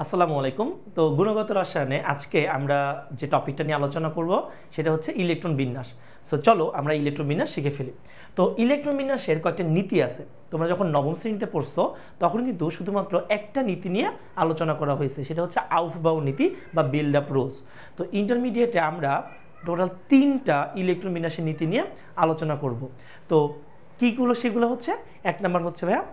আসসালামু আলাইকুম। তো গুণগত রসায়নে আজকে আমরা যে টপিকটা নিয়ে আলোচনা করব সেটা হচ্ছে ইলেকট্রন বিন্যাস। সো চলো আমরা ইলেকট্রন বিন্যাস শিখে ফেলি। তো ইলেকট্রন বিন্যাসের কয়েকটা নীতি আছে। তোমরা যখন নবম শ্রেণীতে পড়ছো তখন কিন্তু শুধুমাত্র একটা নীতি নিয়ে আলোচনা করা হয়েছে, সেটা হচ্ছে আউফবাউ নীতি বা বিল্ড আপ রুলস। তো ইন্টারমিডিয়েটে আমরা টোটাল 3টা ইলেকট্রন বিন্যাসের নীতি নিয়ে আলোচনা করব। তো কীগুলো সেগুলো হচ্ছে, এক নম্বর হচ্ছে ভাইয়া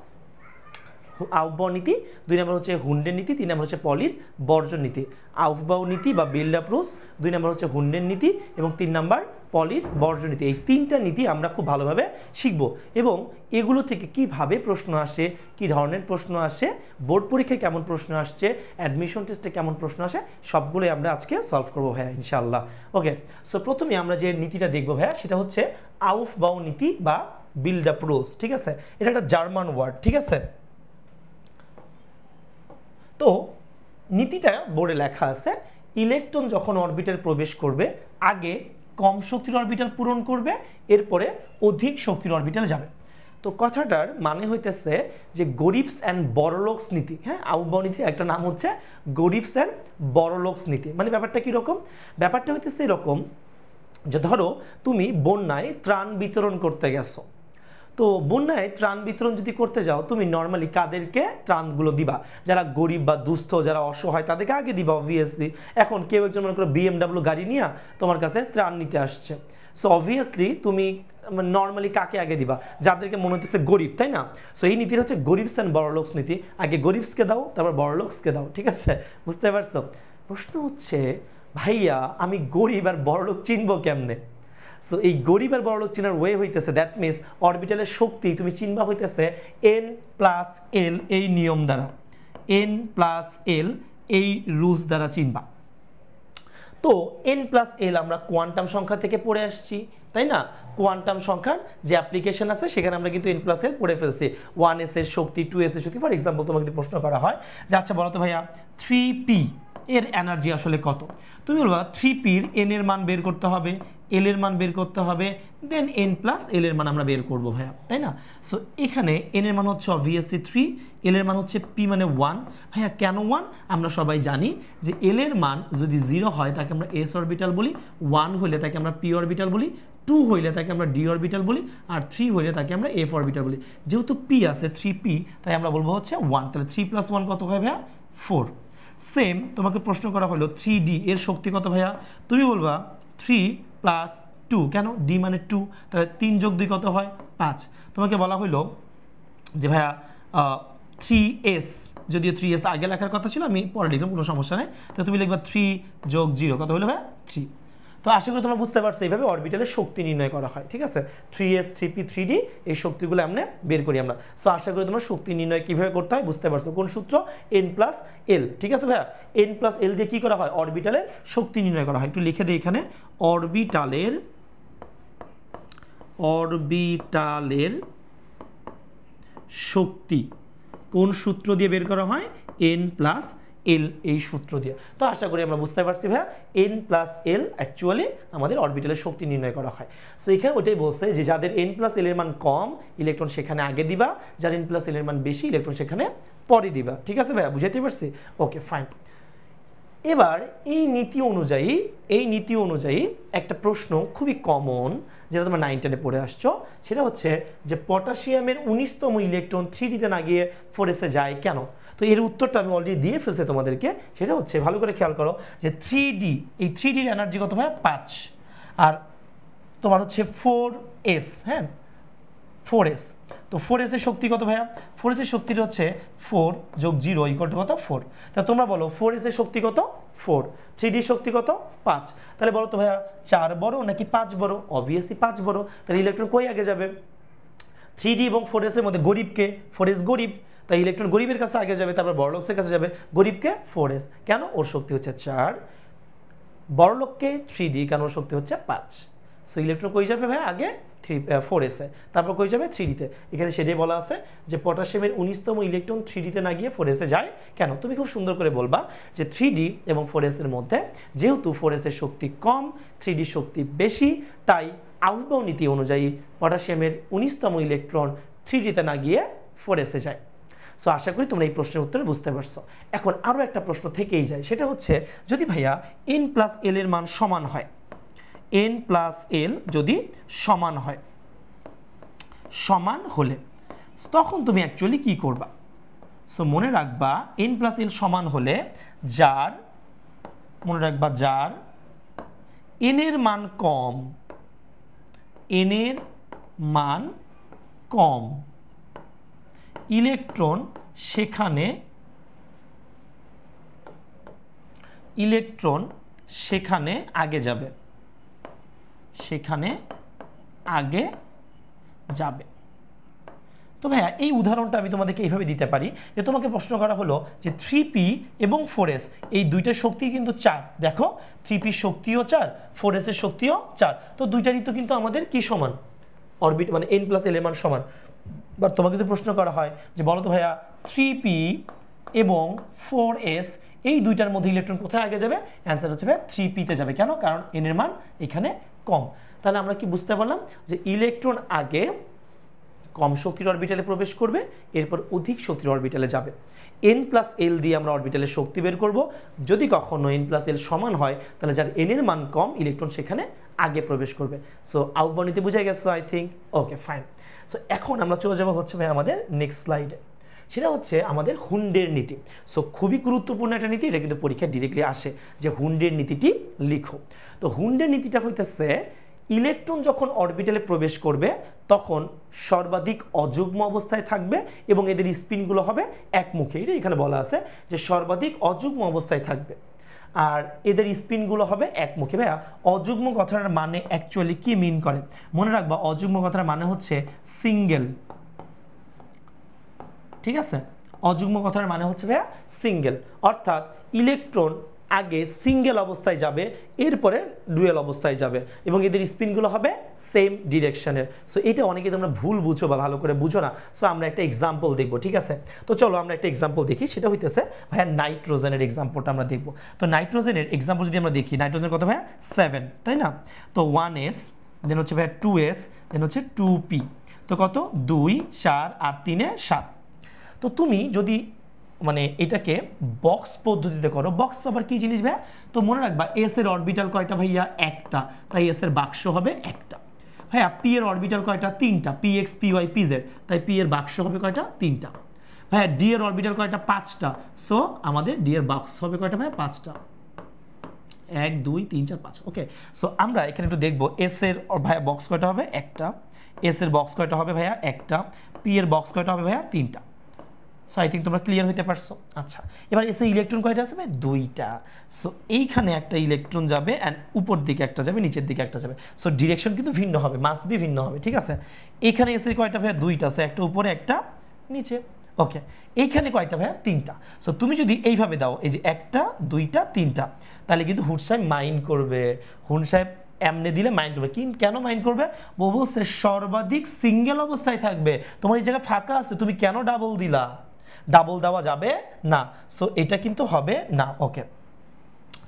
আউফবাউ নীতি, 2 নম্বর হচ্ছে হুন্ডের নীতি, 3 নম্বর হচ্ছে পলির বর্জন নীতি। আউফবাউ নীতি বা বিল্ড আপ রুলস, 2 নম্বর হচ্ছে হুন্ডের নীতি এবং 3 নম্বর পলির বর্জন নীতি। এই 3টা নীতি আমরা খুব ভালোভাবে শিখব এবং এগুলো থেকে কিভাবে প্রশ্ন আসে, কি ধরনের প্রশ্ন আসে, বোর্ড পরীক্ষায় কেমন প্রশ্ন আসছে, অ্যাডমিশন টেস্টে কেমন প্রশ্ন আসে, সবগুলোই আমরা আজকে সলভ করবো ভাইয়া ইনশাআল্লাহ। ওকে, সো প্রথমে আমরা যে নীতিটা দেখবো ভাইয়া সেটা হচ্ছে আউফবাউ নীতি বা বিল্ড আপ রুলস। ঠিক আছে, এটা একটা জার্মান ওয়ার্ড। ঠিক আছে, তো নীতিটা বোর্ডে লেখা আছে, ইলেকট্রন যখন অরবিটাল প্রবেশ করবে আগে কম শক্তির অরবিটাল পূরণ করবে, এরপরে অধিক শক্তির অরবিটাল যাবে। তো কথাটার মানে হইতেছে যে গরিবস অ্যান্ড বড়লোকস নীতি। হ্যাঁ, আউফবাউ নীতির একটা নাম হচ্ছে গরিবস অ্যান্ড বড়লোকস নীতি। মানে ব্যাপারটা কীরকম? ব্যাপারটা হইতেছে এরকম যে ধরো তুমি বন্যায় ত্রাণ বিতরণ করতে গেছো। তো বন্যায় ত্রাণ বিতরণ যদি করতে যাও, তুমি নর্মালি কাদেরকে ত্রাণগুলো দিবা? যারা গরিব বা দুস্থ, যারা অসহায়, তাদেরকে আগে দিবা অবভিয়াসলি। এখন কেউ একজন মনে করো BMW গাড়ি নিয়ে তোমার কাছে ত্রাণ নিতে আসছে, সো অবভিয়াসলি তুমি নর্মালি কাকে আগে দিবা? যাদেরকে মনে হচ্ছে গরিব, তাই না? সো এই নীতির হচ্ছে গরিবস অ্যান্ড বড়লোকস নীতি। আগে গরিবসকে দাও, তারপর বড়লোকসকে দাও। ঠিক আছে, বুঝতে পারছো? প্রশ্ন হচ্ছে ভাইয়া আমি গরিব আর বড়লোক চিনবো কেমনে? সো এই গরিব আর বড়লোক চিনার ওয়ে হইতেছে, দ্যাট মিনস অরবিটালের শক্তি তুমি চিনবা হইতেছে n+l এই নিয়ম দ্বারা, n+l এই রুলস দ্বারা চিনবা। তো n+l আমরা কোয়ান্টাম সংখ্যা থেকে পড়ে আসছি, তাই না? কোয়ান্টাম সংখ্যার যে অ্যাপ্লিকেশন আছে সেখানে আমরা কিন্তু n+l পড়ে ফেলছি। 1s এর শক্তি, 2s এর শক্তি। ফর এক্সাম্পল তোমাকে যদি প্রশ্ন করা হয় যে আচ্ছা বলো তো ভাইয়া 3p এর এনার্জি আসলে কত, তুমি বলবা 3p এর n এর মান বের করতে হবে, l এর মান বের করতে হবে, দেন n+l এর মান আমরা বের করবো ভাইয়া, তাই না? সো এখানে n এর মান হচ্ছে অবভিয়াসলি 3, l এর মান হচ্ছে p মানে 1। ভাইয়া কেন 1? আমরা সবাই জানি যে l এর মান যদি 0 হয় তাকে আমরা s অরবিটাল বলি, 1 হইলে তাকে আমরা p অরবিটাল বলি, 2 হইলে তাকে আমরা d অরবিটাল বলি, আর 3 হইলে তাকে আমরা f অরবিটাল বলি। যেহেতু p আছে 3p, তাই আমরা বলবো হচ্ছে 1। তাহলে 3+1 কত হয় ভাইয়া? 4। সেম তোমাকে প্রশ্ন করা হলো 3d এর শক্তি কত ভাইয়া? তুমি বলবা 3+2। কেন? d মানে 2, তাহলে 3 + 2 কত হয়? 5। তোমাকে বলা হলো যে ভাইয়া 3s, যদিও 3s আগে লেখার কথা ছিল, আমি পরে লিখলাম, কোনো সমস্যা নেই। তো তুমি লিখবা 3 + 0 কত হলো ভাইয়া? 3। তো আশা করি তোমরা বুঝতে পারছো এইভাবে অরবিটালের শক্তি নির্ণয় করা হয়। ঠিক আছে, 3s 3p 3d এই শক্তিগুলো আমরা বের করি আমরা। সো আশা করি তোমরা শক্তি নির্ণয় কিভাবে করতে হয় বুঝতে পারছো। কোন সূত্র? n+l। ঠিক আছে ভাইয়া, n+l দিয়ে কি করা হয়? অরবিটালের শক্তি নির্ণয় করা হয়। একটু লিখে দিই এখানে, অরবিটালের শক্তি কোন সূত্র দিয়ে বের করা হয়? n+l এই সূত্র দিয়ে। তো আশা করি আমরা বুঝতে পারছি ভাইয়া, n+l অ্যাকচুয়ালি আমাদের অরবিটালের শক্তি নির্ণয় করা হয়। সো এখানে ওইটাই বলছে যে যাদের n+l এর মান কম, ইলেকট্রন সেখানে আগে দিবা, যার n+l এর মান বেশি, ইলেকট্রন সেখানে পরে দিবা। ঠিক আছে ভাইয়া, বুঝাইতে পারছি? Okay fine. এবার এই নীতি অনুযায়ী একটা প্রশ্ন খুবই কমন, যেটা তোমরা 9-10-এ পড়ে আসছো, সেটা হচ্ছে যে পটাশিয়ামের 19তম ইলেকট্রন 3d-তে না গিয়ে 4s-এ যায় কেন? তো এর উত্তরটা আমি অলরেডি দিয়ে ফেলছি তোমাদেরকে। সেটা হচ্ছে, ভালো করে খেয়াল করো যে 3d, এই 3d-র এনার্জি কত ভাইয়া? 5। আর তোমার হচ্ছে 4s, হ্যাঁ 4s। তো 4s এর শক্তি কত ভাইয়া? 4s এর শক্তিটা হচ্ছে 4 + 0 = কত? 4। তা তোমরা বলো 4s এর শক্তি কত? 4। 3d এর শক্তি কত? 5। তাহলে বলো তো ভাইয়া 4 বড় নাকি 5 বড়? অবভিয়াসলি 5 বড়। তাহলে ইলেকট্রন কই আগে যাবে? 3d এবং 4s এর মধ্যে গরিবকে? 4s গরিব, তাই ইলেকট্রন গরিবের কাছে আগে যাবে, তারপর বড়লোকের কাছে যাবে। গরিবকে 4s, কেন? ওর শক্তি হচ্ছে 4। বড়লোককে 3d, কারণ ওর শক্তি হচ্ছে 5। সো ইলেকট্রন কই যাবে ভাই? আগে 4s-এ, তারপর কই যাবে? 3d-তে। এখানে সেটাই বলা আছে যে পটাশিয়ামের 19তম ইলেকট্রন 3d-তে না গিয়ে 4s-এ যায় কেন? তুমি খুব সুন্দর করে বলবা যে 3d এবং 4s এর মধ্যে যেহেতু 4s এর শক্তি কম, 3d শক্তি বেশি, তাই আউফবাউ নীতি অনুযায়ী পটাশিয়ামের 19তম ইলেকট্রন 3d-তে না গিয়ে 4s-এ যায়। সো আশা করি তোমরা এই প্রশ্নের উত্তরে বুঝতে পারছো। এখন আরও একটা প্রশ্ন থেকেই যায়, সেটা হচ্ছে যদি ভাইয়া n প্লাস l এর মান সমান হয়, n প্লাস l যদি সমান হয়, সমান হলে তখন তুমি অ্যাকচুয়ালি কি করবা? সো মনে রাখবা n প্লাস l সমান হলে যার, মনে রাখবা যার n এর মান কম, n এর মান কম, ইলেকট্রন সেখানে আগে যাবে, সেখানে আগে যাবে। তো ভাইয়া এই উদাহরণটা আমি তোমাদেরকে এইভাবে দিতে পারি যে তোমাকে প্রশ্ন করা হলো যে 3p এবং 4s এই দুইটার শক্তি কিন্তু 4, দেখো 3p শক্তিও 4, 4s এর শক্তিও 4, তো দুইটারই তো কিন্তু আমাদের কি সমান, অরবিট মানে n প্লাস l এর মান সমান। বাট তোমাকে যদি প্রশ্ন করা হয় যে বলো তো ভাইয়া 3p এবং 4s এই দুইটার মধ্যে ইলেকট্রন কোথায় আগে যাবে, অ্যান্সার হচ্ছে ভাইয়া 3p তে যাবে। কেন? কারণ n এর মান এখানে কম। তাহলে আমরা কি বুঝতে পারলাম যে ইলেকট্রন আগে কম শক্তির অরবিটালে প্রবেশ করবে, এরপর অধিক শক্তির অরবিটালে যাবে। n প্লাস l দিয়ে আমরা অরবিটালের শক্তি বের করব। যদি কখনো n প্লাস l সমান হয় তাহলে যার n এর মান কম ইলেকট্রন সেখানে আগে প্রবেশ করবে। সো আউটবাউন্ডে বুঝে গেছো I think. Okay fine. So এখন আমরা চলে যাব হচ্ছে ভাই আমাদের নেক্সট স্লাইডে, সেটা হচ্ছে আমাদের হুন্ডের নীতি। সো খুবই গুরুত্বপূর্ণ একটা নীতি, এটা কিন্তু পরীক্ষায় ডিরেক্টলি আসে যে হুন্ডের নীতিটি লিখো। তো হুন্ডের নীতিটা হইতেছে ইলেকট্রন যখন অরবিটালে প্রবেশ করবে তখন সর্বাধিক অযুগ্ম অবস্থায় থাকবে এবং এদের স্পিনগুলো হবে একমুখী। এটা এখানে বলা আছে যে সর্বাধিক অযুগ্ম অবস্থায় থাকবে আর এদের স্পিনগুলো হবে একমুখী। ভাইয়া অযুগ্ম কথার মানে অ্যাকচুয়ালি কি মিন করে? মনে রাখবা অযুগ্ম কথার মানে হচ্ছে সিঙ্গেল, ঠিক আছে? অযুগ্ম কথার মানে হচ্ছে ভাইয়া সিঙ্গেল, অর্থাৎ ইলেকট্রন আগে সিঙ্গেল অবস্থায় যাবে, এরপরে ডুয়েল অবস্থায় যাবে এবং এদের স্পিনগুলো হবে সেম ডিরেকশনের। সো এটা অনেকে তোমরা ভুল বুঝো বা ভালো করে বুঝো না। সো আমরা একটা এক্সাম্পল দেখবো, ঠিক আছে? তো চলো আমরা একটা এক্সাম্পল দেখি, সেটা হইতেছে ভাইয়া নাইট্রোজেনের এক্সাম্পলটা আমরা দেখবো। তো নাইট্রোজেনের এক্সাম্পল যদি আমরা দেখি, নাইট্রোজেন কত ভাইয়া 7, তাই না? তো 1s, দেন হচ্ছে ভাইয়া 2s, দেন হচ্ছে 2p, তো কত 2, 4 আর 3 7। তো তুমি যদি মানে এটাকে বক্স পদ্ধতিতে করো, বক্স আবার কি জিনিস ভাইয়া? তো মনে রাখবা এস এর অরবিটাল কয়টা ভাইয়া? একটা, তাই এস এর বাক্স হবে একটা। ভাইয়া পি এর অরবিটাল কয়টা? 3টা, P X P Y P Z, তাই পি এর বাক্স হবে কয়টা? 3টা। ভাইয়া ডি এর অরবিটাল কয়টা? 5টা, সো আমাদের ডি এর বাক্স হবে কয়টা ভাইয়া? 5টা। 1 2 3 4 5। ওকে, সো আমরা এখানে একটু দেখবো এস এর ভাইয়া বক্স কয়টা হবে? একটা। এস এর বক্স কয়টা হবে ভাইয়া? একটা। পি এর বক্স কয়টা হবে ভাইয়া? 3টা। সো আই থিঙ্ক তোমরা ক্লিয়ার হইতে পারছো। আচ্ছা, এবার এসে ইলেকট্রন কয়টা আছে ভাই? 2টা। সো এইখানে একটা ইলেকট্রন যাবে অ্যান্ড উপর দিকে একটা যাবে, নিচের দিকে একটা যাবে। সো ডিরেকশন কিন্তু ভিন্ন হবে, মাস্ট বি ভিন্ন হবে, ঠিক আছে? এইখানে এসে কয়টা ভাইয়া? 2টা, সো একটা উপরে একটা নিচে। ওকে, এইখানে কয়টা ভাইয়া? 3টা। সো তুমি যদি এইভাবে দাও, এই যে 1টা 2টা 3টা, তাহলে কিন্তু হুড সাহেব মাইন্ড করবে। হুড সাহেব এমনি দিলে মাইন্ড করবে। কেন মাইন্ড করবে? বলছে সর্বাধিক সিঙ্গেল অবস্থায় থাকবে। তোমার এই জায়গায় ফাঁকা আছে, তুমি কেন ডাবল দিলা? ডাবল দেওয়া যাবে না, সো এটা কিন্তু হবে না। ওকে,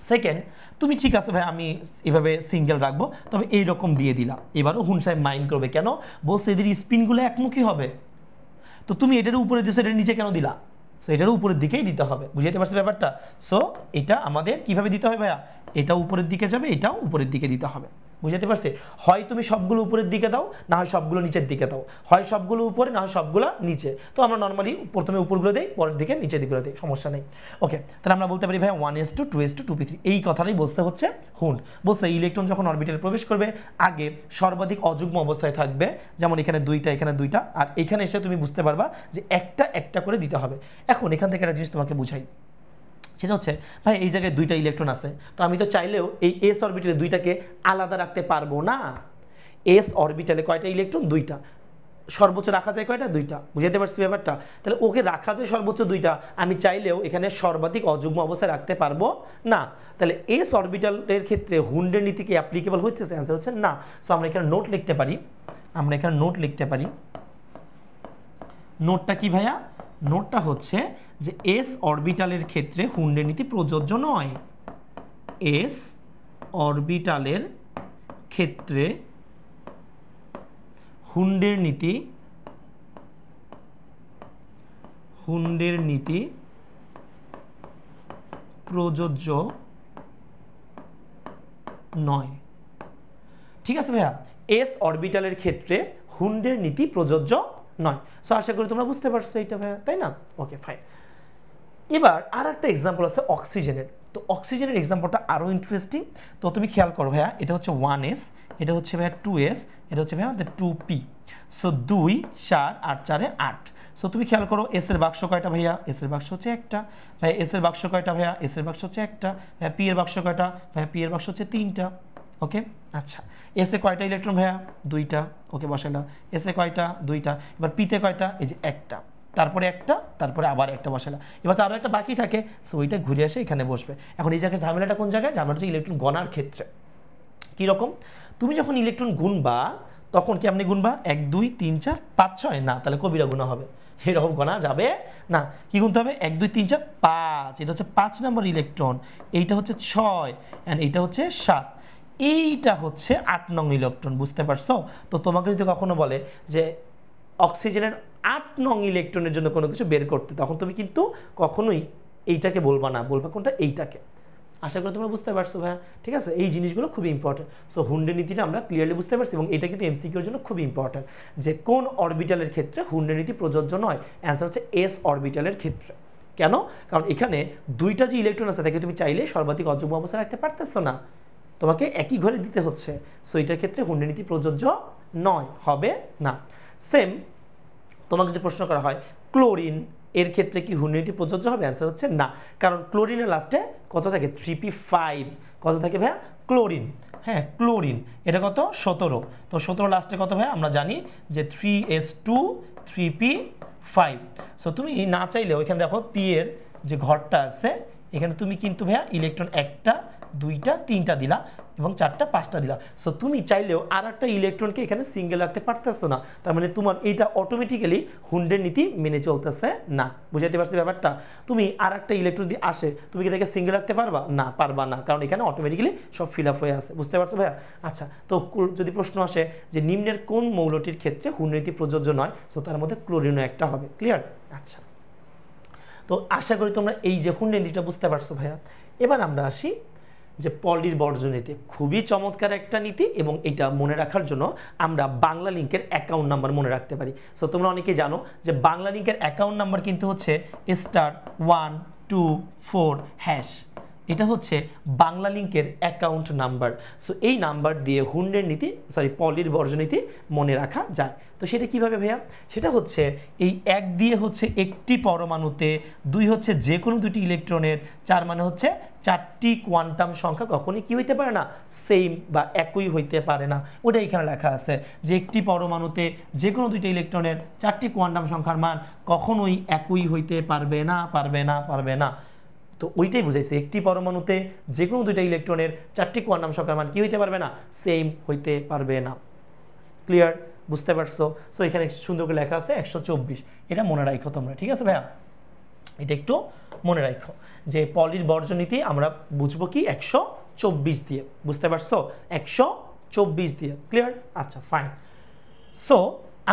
সেকেন্ড, তুমি ঠিক আছে ভাই আমি এভাবে সিঙ্গেল রাখবো, তবে এইরকম দিয়ে দিলাম। এবারও হুন সাহেব মাইন্ড করবে, কেন? বলছে এদের স্পিনগুলো একমুখী হবে, তো তুমি এটার উপরে দিছো, এটার নিচে কেন দিলা? সো এটার উপরের দিকেই দিতে হবে, বুঝতে পারছো ব্যাপারটা? সো এটা আমাদের কিভাবে দিতে হবে ভাইয়া? এটা উপরের দিকে যাবে, এটাও উপরের দিকে দিতে হবে, বুঝতে পারছি? হয় তুমি সবগুলো উপরের দিকে দাও, না হয় সবগুলো নিচের দিকে দাও, হয় সবগুলো উপরে, না হয় সবগুলো নিচে। তো আমরা নর্মালি প্রথমে উপরগুলো দেই, পরের দিকে নিচের দিকগুলো দেই, সমস্যা নেই। ওকে, তাহলে আমরা বলতে পারি ভাই 1s2 2s2 2p3, এই কথাটাই বলতে হচ্ছে হুন। বলছে ইলেকট্রন যখন অরবিটালে প্রবেশ করবে আগে সর্বাধিক অযুগ্ম অবস্থায় থাকবে, যেমন এখানে 2টা, এখানে 2টা, আর এখানে এসে তুমি বুঝতে পারবা যে একটা একটা করে দিতে হবে। এখন এখান থেকে একটা জিনিস তোমাকে বুঝাই, সেটা হচ্ছে ভাই এই জায়গায় 2টা ইলেকট্রন আছে, তো আমি তো চাইলেও এই এস অরবিটালে 2টাকে আলাদা রাখতে পারবো না। এস অরবিটালে কয়টা ইলেকট্রন? 2টা। সর্বোচ্চ রাখা যায় কয়টা? 2টা। বুঝতে পারছি ব্যাপারটা? তাহলে ওকে রাখা যায় সর্বোচ্চ 2টা, আমি চাইলেও এখানে সর্বাধিক অযুগ্ম অবস্থায় রাখতে পারবো না। তাহলে এস অরবিটালের ক্ষেত্রে হুন্ডের নীতি কি অ্যাপ্লিকেবল হচ্ছে? অ্যান্সার হচ্ছে না। সো আমরা এখানে নোট লিখতে পারি, নোটটা কি ভাইয়া? নোটটা হচ্ছে যে এস অরবিটালের ক্ষেত্রে হুন্ডের নীতি প্রযোজ্য নয়। এস অরবিটালের ক্ষেত্রে হুন্ডের নীতি হুন্ডের নীতি প্রযোজ্য নয়। ঠিক আছে ভাইয়া, এস অরবিটালের ক্ষেত্রে হুন্ডের নীতি প্রযোজ্য নয়। সো আশা করি তোমরা বুঝতে পারছো এইটা ভাইয়া, তাই না? Okay fine. এবার আর একটা এক্সাম্পল আছে অক্সিজেনের। তো অক্সিজেনের এক্সাম্পলটা আরও ইন্টারেস্টিং। তো তুমি খেয়াল করো ভাইয়া, এটা হচ্ছে 1s, এটা হচ্ছে ভাইয়া 2s, এটা হচ্ছে ভাইয়া আমাদের 2p। সো 2 4 8 4 8। সো তুমি খেয়াল করো এস এর বাক্স কয়টা ভাইয়া? এস এর বাক্স হচ্ছে একটা। ভাইয়া এস এর বাক্স কয়টা ভাইয়া? এস এর বাক্স হচ্ছে একটা। ভাইয়া পি এর বাক্স কয়টা? ভাইয়া পি এর বাক্স হচ্ছে 3টা। ওকে আচ্ছা, এস এ কয়টা ইলেকট্রন ভাইয়া? 2টা। ওকে বসাইলাম। এস এ কয়টা? 2টা। এবার পিতে কয়টা? এই যে একটা, তারপরে একটা, তারপরে আবার একটা বসালাম। এবার তো আরও একটা বাকি থাকে, সো ওইটা ঘুরে আসে এখানে বসবে। এখন এই জায়গায় ঝামেলাটা কোন জায়গায়? ঝামেলাটা হচ্ছে ইলেকট্রন গণার ক্ষেত্রে। কীরকম? তুমি যখন ইলেকট্রন গুনবা তখন কি আপনি গুনবা 1 2 3 4 5 6? না, তাহলে কবিরা গুণা হবে, এরকম গোনা যাবে না। কি গুনতে হবে? 1 2 3 4 5। এটা হচ্ছে 5 নম্বর ইলেকট্রন, এইটা হচ্ছে 6 এন্ড এইটা হচ্ছে 7, এইটা হচ্ছে 8 নং ইলেকট্রন। বুঝতে পারছো? তো তোমাকে যদি কখনো বলে যে অক্সিজেনের 8 নং ইলেকট্রনের জন্য কোনো কিছু বের করতে, তখন তুমি কিন্তু কখনোই এইটাকে বলবা না, বলবা কোনটা? এইটাকে। আশা করি তোমরা বুঝতে পারছো ভাইয়া, ঠিক আছে? এই জিনিসগুলো খুবই ইম্পর্টেন্ট। সো হুন্ডের নীতিটা আমরা ক্লিয়ারলি বুঝতে পারছি, এবং এটা কিন্তু এমসিকিউর জন্য খুবই ইম্পর্টেন্ট যে কোন অরবিটালের ক্ষেত্রে হুন্ডের নীতি প্রযোজ্য নয়। অ্যান্সার হচ্ছে এস অরবিটালের ক্ষেত্রে। কেন? কারণ এখানে দুইটা যে ইলেকট্রন আছে তাকে তুমি চাইলে সর্বাধিক অযুগ্ম অবস্থায় রাখতে পারতেছো না, তোমাকে একই ঘরে দিতে হচ্ছে। সো এটার ক্ষেত্রে হুন্ডের নীতি প্রযোজ্য নয়, হবে না। সেম তোমাকে যদি প্রশ্ন করা হয় ক্লোরিন এর ক্ষেত্রে কি হুন্ডের নীতি প্রযোজ্য হবে? অ্যান্সার হচ্ছে না, কারণ ক্লোরিনের লাস্টে কত থাকে? 3p5। কত থাকে ভাইয়া? ক্লোরিন, হ্যাঁ ক্লোরিন, এটা কত? 17। তো 17 লাস্টে কত ভাইয়া? আমরা জানি যে 3s2 3p5। সো তুমি না চাইলেও এখানে দেখো পি এর যে ঘরটা আছে, এখানে তুমি কিন্তু ভাইয়া ইলেকট্রন 1টা 2টা 3টা দিলা এবং 4টা 5টা দিলা। সো তুমি চাইলেও আর একটা ইলেকট্রনকে এখানে সিঙ্গেল রাখতে পারতেছো না, তার মানে তোমার এইটা অটোমেটিক্যালি হুন্ডের নীতি মেনে চলতেছে না। বুঝাইতে পারছি ব্যাপারটা? তুমি আর একটা ইলেকট্রন দিয়ে আসে, তুমি কি এটাকে সিঙ্গেল রাখতে পারবা? না, পারবা না, কারণ এখানে অটোমেটিক্যালি সব ফিল আপ হয়ে আছে। বুঝতে পারছো ভাইয়া? আচ্ছা, তো যদি প্রশ্ন আসে যে নিম্নের কোন মৌলটির ক্ষেত্রে হুন্ডের নীতি প্রযোজ্য নয়, সো তার মধ্যে ক্লোরিনও একটা হবে। ক্লিয়ার? আচ্ছা, তো আশা করি তোমরা এই যে হুন্ডের নীতিটা বুঝতে পারছো ভাইয়া। এবার আমরা আসি যে পলির বর্জ্য নীতি, খুবই চমৎকার একটা নীতি, এবং এটা মনে রাখার জন্য আমরা বাংলা লিঙ্কের অ্যাকাউন্ট নাম্বার মনে রাখতে পারি। সো তোমরা অনেকে জানো যে বাংলা লিঙ্কের অ্যাকাউন্ট নাম্বার কিন্তু হচ্ছে *124#। এটা হচ্ছে বাংলা লিঙ্কের অ্যাকাউন্ট নাম্বার। সো এই নাম্বার দিয়ে হুন্ডের নীতি পলির বর্জ্য নীতি মনে রাখা যায়। তো সেটা কিভাবে ভাইয়া? সেটা হচ্ছে এই 1 দিয়ে হচ্ছে একটি পরমাণুতে, 2 হচ্ছে যে কোনো দুটি ইলেকট্রনের, 4 মানে হচ্ছে 4টি কোয়ান্টাম সংখ্যা কখনই কি হইতে পারে না? সেম বা একই হইতে পারে না। ওটা এখানে লেখা আছে যে একটি পরমাণুতে যে কোনো দুইটা ইলেকট্রনের 4টি কোয়ান্টাম সংখ্যার মান কখনোই একই হইতে পারবে না, পারবে না, পারবে না। তো ওইটাই বুঝাইছে, একটি পরমাণুতে যে কোনো দুইটা ইলেকট্রনের 4টি কোয়ান্টাম সংখ্যার মান কি হইতে পারবে না? সেম হইতে পারবে না। ক্লিয়ার? বুঝতে পারছো? সো এখানে সুন্দর করে লেখা আছে 124। এটা মনে রাখো তোমরা, ঠিক আছে ভাইয়া? এটা একটু মনে রাখো যে পলির বর্জ্য নীতি আমরা বুঝবো কি 124 দিয়ে। বুঝতে পারছো? 124 দিয়ে। ক্লিয়ার? আচ্ছা ফাইন। সো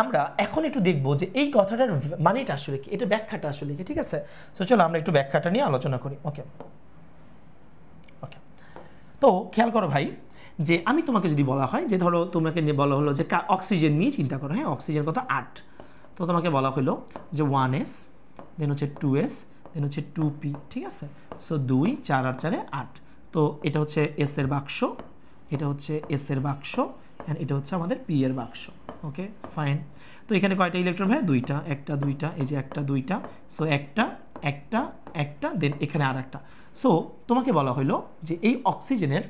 আমরা এখন একটু দেখবো যে এই কথাটার মানেটা আসলে কি, এটা ব্যাখ্যাটা আসলে কি। ঠিক আছে? সো চলো আমরা একটু ব্যাখ্যাটা নিয়ে আলোচনা করি। ওকে ওকে, তো খেয়াল করো ভাই, যে আমি তোমাকে যদি বলা হয় যে ধরো তোমাকে নিয়ে বলা হলো যে অক্সিজেন নিয়ে চিন্তা করো, হ্যাঁ অক্সিজেন কত? 8। তো তোমাকে বলা হলো যে 1s, দেন হচ্ছে 2s, দেন হচ্ছে 2p। ঠিক আছে? সো 2 4 আর 4 8। তো এটা হচ্ছে এস এর বাক্স, এটা হচ্ছে এস এর বাক্স, এন্ড এটা হচ্ছে আমাদের পি এর বাক্স। Okay fine. তো এখানে কয়টা ইলেকট্রন ভাই? 2টা, 1টা 2টা, এই যে 1টা 2টা। সো একটা একটা একটা, দেন এখানে আর একটা। সো তোমাকে বলা হলো যে এই অক্সিজেনের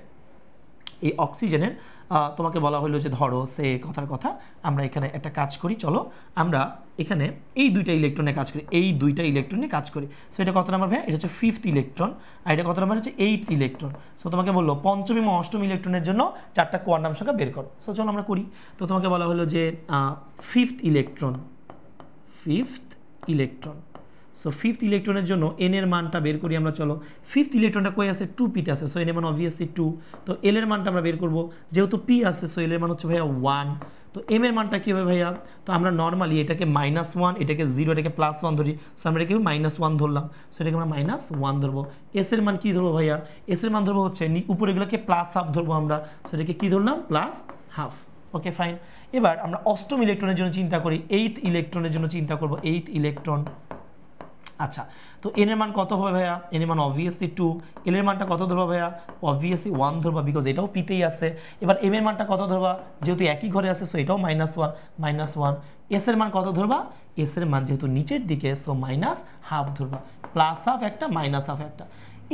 তোমাকে বলা হলো যে ধরো সে কথার কথা আমরা এখানে একটা কাজ করি, চলো আমরা এখানে এই দুইটা ইলেকট্রনে কাজ করি, এই দুইটা ইলেকট্রনে কাজ করি। সো এটা কত নাম্বার ভাই? এটা হচ্ছে 5th ইলেকট্রন, আর এটা কত নাম্বার? হচ্ছে 8th ইলেকট্রন। সো তোমাকে বললো পঞ্চম এবং অষ্টম ইলেকট্রনের জন্য 4টা কোয়ান্টাম সংখ্যা বের করো। সো চলো আমরা করি। তো তোমাকে বলা হলো যে 5th ইলেকট্রন। সো 5th ইলেকট্রনের জন্য এন এর মানটা বের করি আমরা। চলো 5th ইলেকট্রনটা কই আছে? 2p তে আছে। সো এন এর মান অবভিয়াসলি 2। তো এল এর মানটা আমরা বের করব, যেহেতু p আছে সো এল এর মান হচ্ছে ভাইয়া 1। তো m এর মানটা কি হবে ভাইয়া? তো আমরা নরমালি এটাকে -1, এটাকে 0, এটাকে +1 ধরি। সো আমরা এটাকে -1 ধরলাম, সো এটাকে আমরা -1 ধরবো। s এর মান কি ধরবো ভাইয়া? s এর মান ধরবো হচ্ছে উপরেগুলোকে +½ ধরবো আমরা, সো এটাকে কি ধরলাম? +½ ওকে ফাইন। এবার আমরা অষ্টম ইলেকট্রনের জন্য চিন্তা করি, 8th ইলেকট্রনের জন্য চিন্তা করব, 8th ইলেকট্রন। আচ্ছা, তো n এর মান কত হবে ভাইয়া? n এর মান অবভিয়াসলি 2। l এর মানটা কত ধরবা ভাইয়া? অবভিয়াসলি 1 ধরবা, বিকজ এটাও p তেই আছে। এবার m এর মানটা কত ধরবা? যেহেতু একই ঘরে আছে, সো এটাও -1। s এর মান কত ধরবা? s এর মান যেহেতু নিচের দিকে, সো -½ ধরবা। +½ একটা, -½ একটা।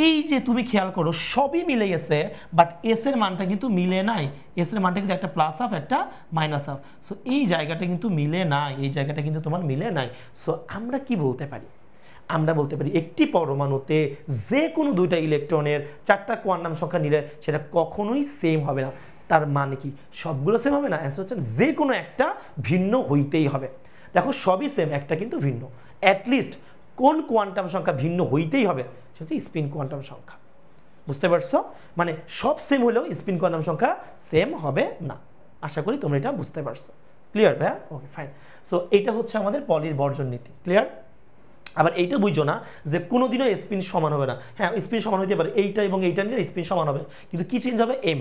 এই যে তুমি খেয়াল করো সবই মিলে গেছে, বাট s এর মানটা কিন্তু মিলে নাই। s এর মানটা কিন্তু একটা +½ একটা -½ সো এই জায়গাটা কিন্তু মিলে নাই, এই জায়গাটা কিন্তু তোমার মিলে নাই। সো আমরা কি বলতে পারি? আমরা বলতে পারি একটি পরমাণুতে যে কোনো দুইটা ইলেকট্রনের 4টা কোয়ান্টাম সংখ্যা নিলে সেটা কখনোই সেম হবে না। তার মানে কি সবগুলো সেম হবে না? অ্যান্সার হচ্ছে যে কোনো একটা ভিন্ন হইতেই হবে। দেখো সবই সেম, একটা কিন্তু ভিন্ন। অ্যাটলিস্ট কোন কোয়ান্টাম সংখ্যা ভিন্ন হইতেই হবে? সেটা হচ্ছে স্পিন কোয়ান্টাম সংখ্যা। বুঝতে পারছো? মানে সব সেম হলেও স্পিন কোয়ান্টাম সংখ্যা সেম হবে না। আশা করি তোমরা এটা বুঝতে পারছো। ক্লিয়ার ভাইয়া? Okay fine. সো এইটা হচ্ছে আমাদের পলির বর্জন নীতি। ক্লিয়ার? আবার এইটা বুঝছো না যে কোনোদিনও স্পিন সমান হবে না। হ্যাঁ, স্পিন সমান হইতে পারে, এইটা এবং এইটা নিয়ে স্পিন সমান হবে, কিন্তু কি চেঞ্জ হবে? এম।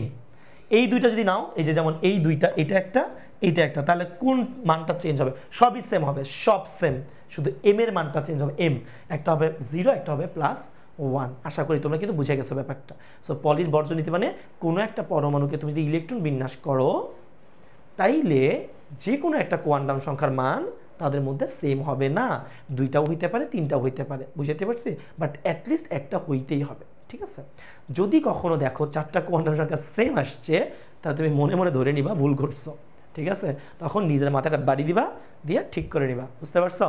এই দুইটা যদি নাও, এই যে যেমন এই দুইটা, এটা একটা, এইটা একটা, তাহলে কোন মানটা চেঞ্জ হবে? সবই সেম হবে, সব সেম, শুধু এম এর মানটা চেঞ্জ হবে। এম একটা হবে 0, একটা হবে +1। আশা করি তোমরা কিন্তু বুঝে গেছো ব্যাপারটা। সো পলির বর্জন নীতি মানে কোনো একটা পরমাণুকে তুমি যদি ইলেকট্রন বিন্যাস করো, তাইলে যে কোনো একটা কোয়ান্টাম সংখ্যার মান তাদের মধ্যে সেম হবে না। দুইটাও হইতে পারে, তিনটাও হইতে পারে, বুঝতে পারছি? বাট অ্যাটলিস্ট একটা হইতেই হবে। ঠিক আছে? যদি কখনো দেখো 4টা কোয়ান্টাম সংখ্যা সেম আসছে, তাহলে তুমি মনে মনে ধরে নিবা ভুল করছো। ঠিক আছে? তখন নিজের মাথাটা বাড়ি দিবা, দিয়ে ঠিক করে নিবা। বুঝতে পারছো?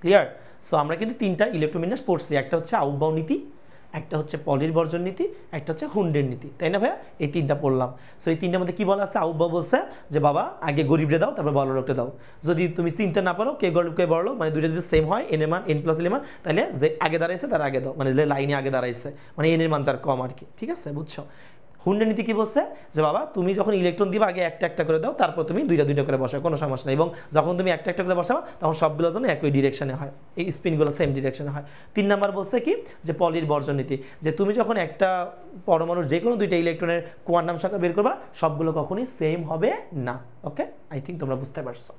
ক্লিয়ার? সো আমরা কিন্তু 3টা ইলেকট্রোবিন্যাস পড়ছি। একটা হচ্ছে আউটবাউ নীতি, একটা হচ্ছে পলির বর্জন নীতি, একটা হচ্ছে হুন্ডের নীতি, তাই না ভাইয়া? এই 3টা পড়লাম। সো এই 3টার মধ্যে কি বলা আছে? আউটবাউ বলছে যে বাবা আগে গরিবরে দাও, তারপর বড় লোককে দাও। যদি তুমি চিনতে না পারো কে গরিব কে বড় লোক, মানে দুইটা যদি সেম হয়, n এর মান n+l এর মান, তাহলে যে আগে দাঁড়াইছে তার আগে দাও, মানে যে লাইনে আগে দাঁড়াইছে, মানে n এর মান যার কম আর কি। ঠিক আছে? বুঝছো? হুন্ডের নীতি কি বলছে? যে বাবা তুমি যখন ইলেকট্রন দিবা আগে একটা একটা করে দাও, তারপর তুমি দুইটা দুইটা করে বসাও, কোনো সমস্যা নেই। এবং যখন তুমি একটা একটা করে বসাবা, তখন সবগুলো যেন একই ডিরেকশনে হয়, এই স্পিনগুলো সেম ডিরেকশনে হয়। 3 নাম্বার বলছে কি? যে পলির বর্জন নীতি, যে তুমি যখন একটা পরমাণুর যে কোনো দুইটা ইলেকট্রনের কোয়ান্টাম সংখ্যা বের করবা, সবগুলো কখনোই সেম হবে না। ওকে, আই থিঙ্ক তোমরা বুঝতে পারছো।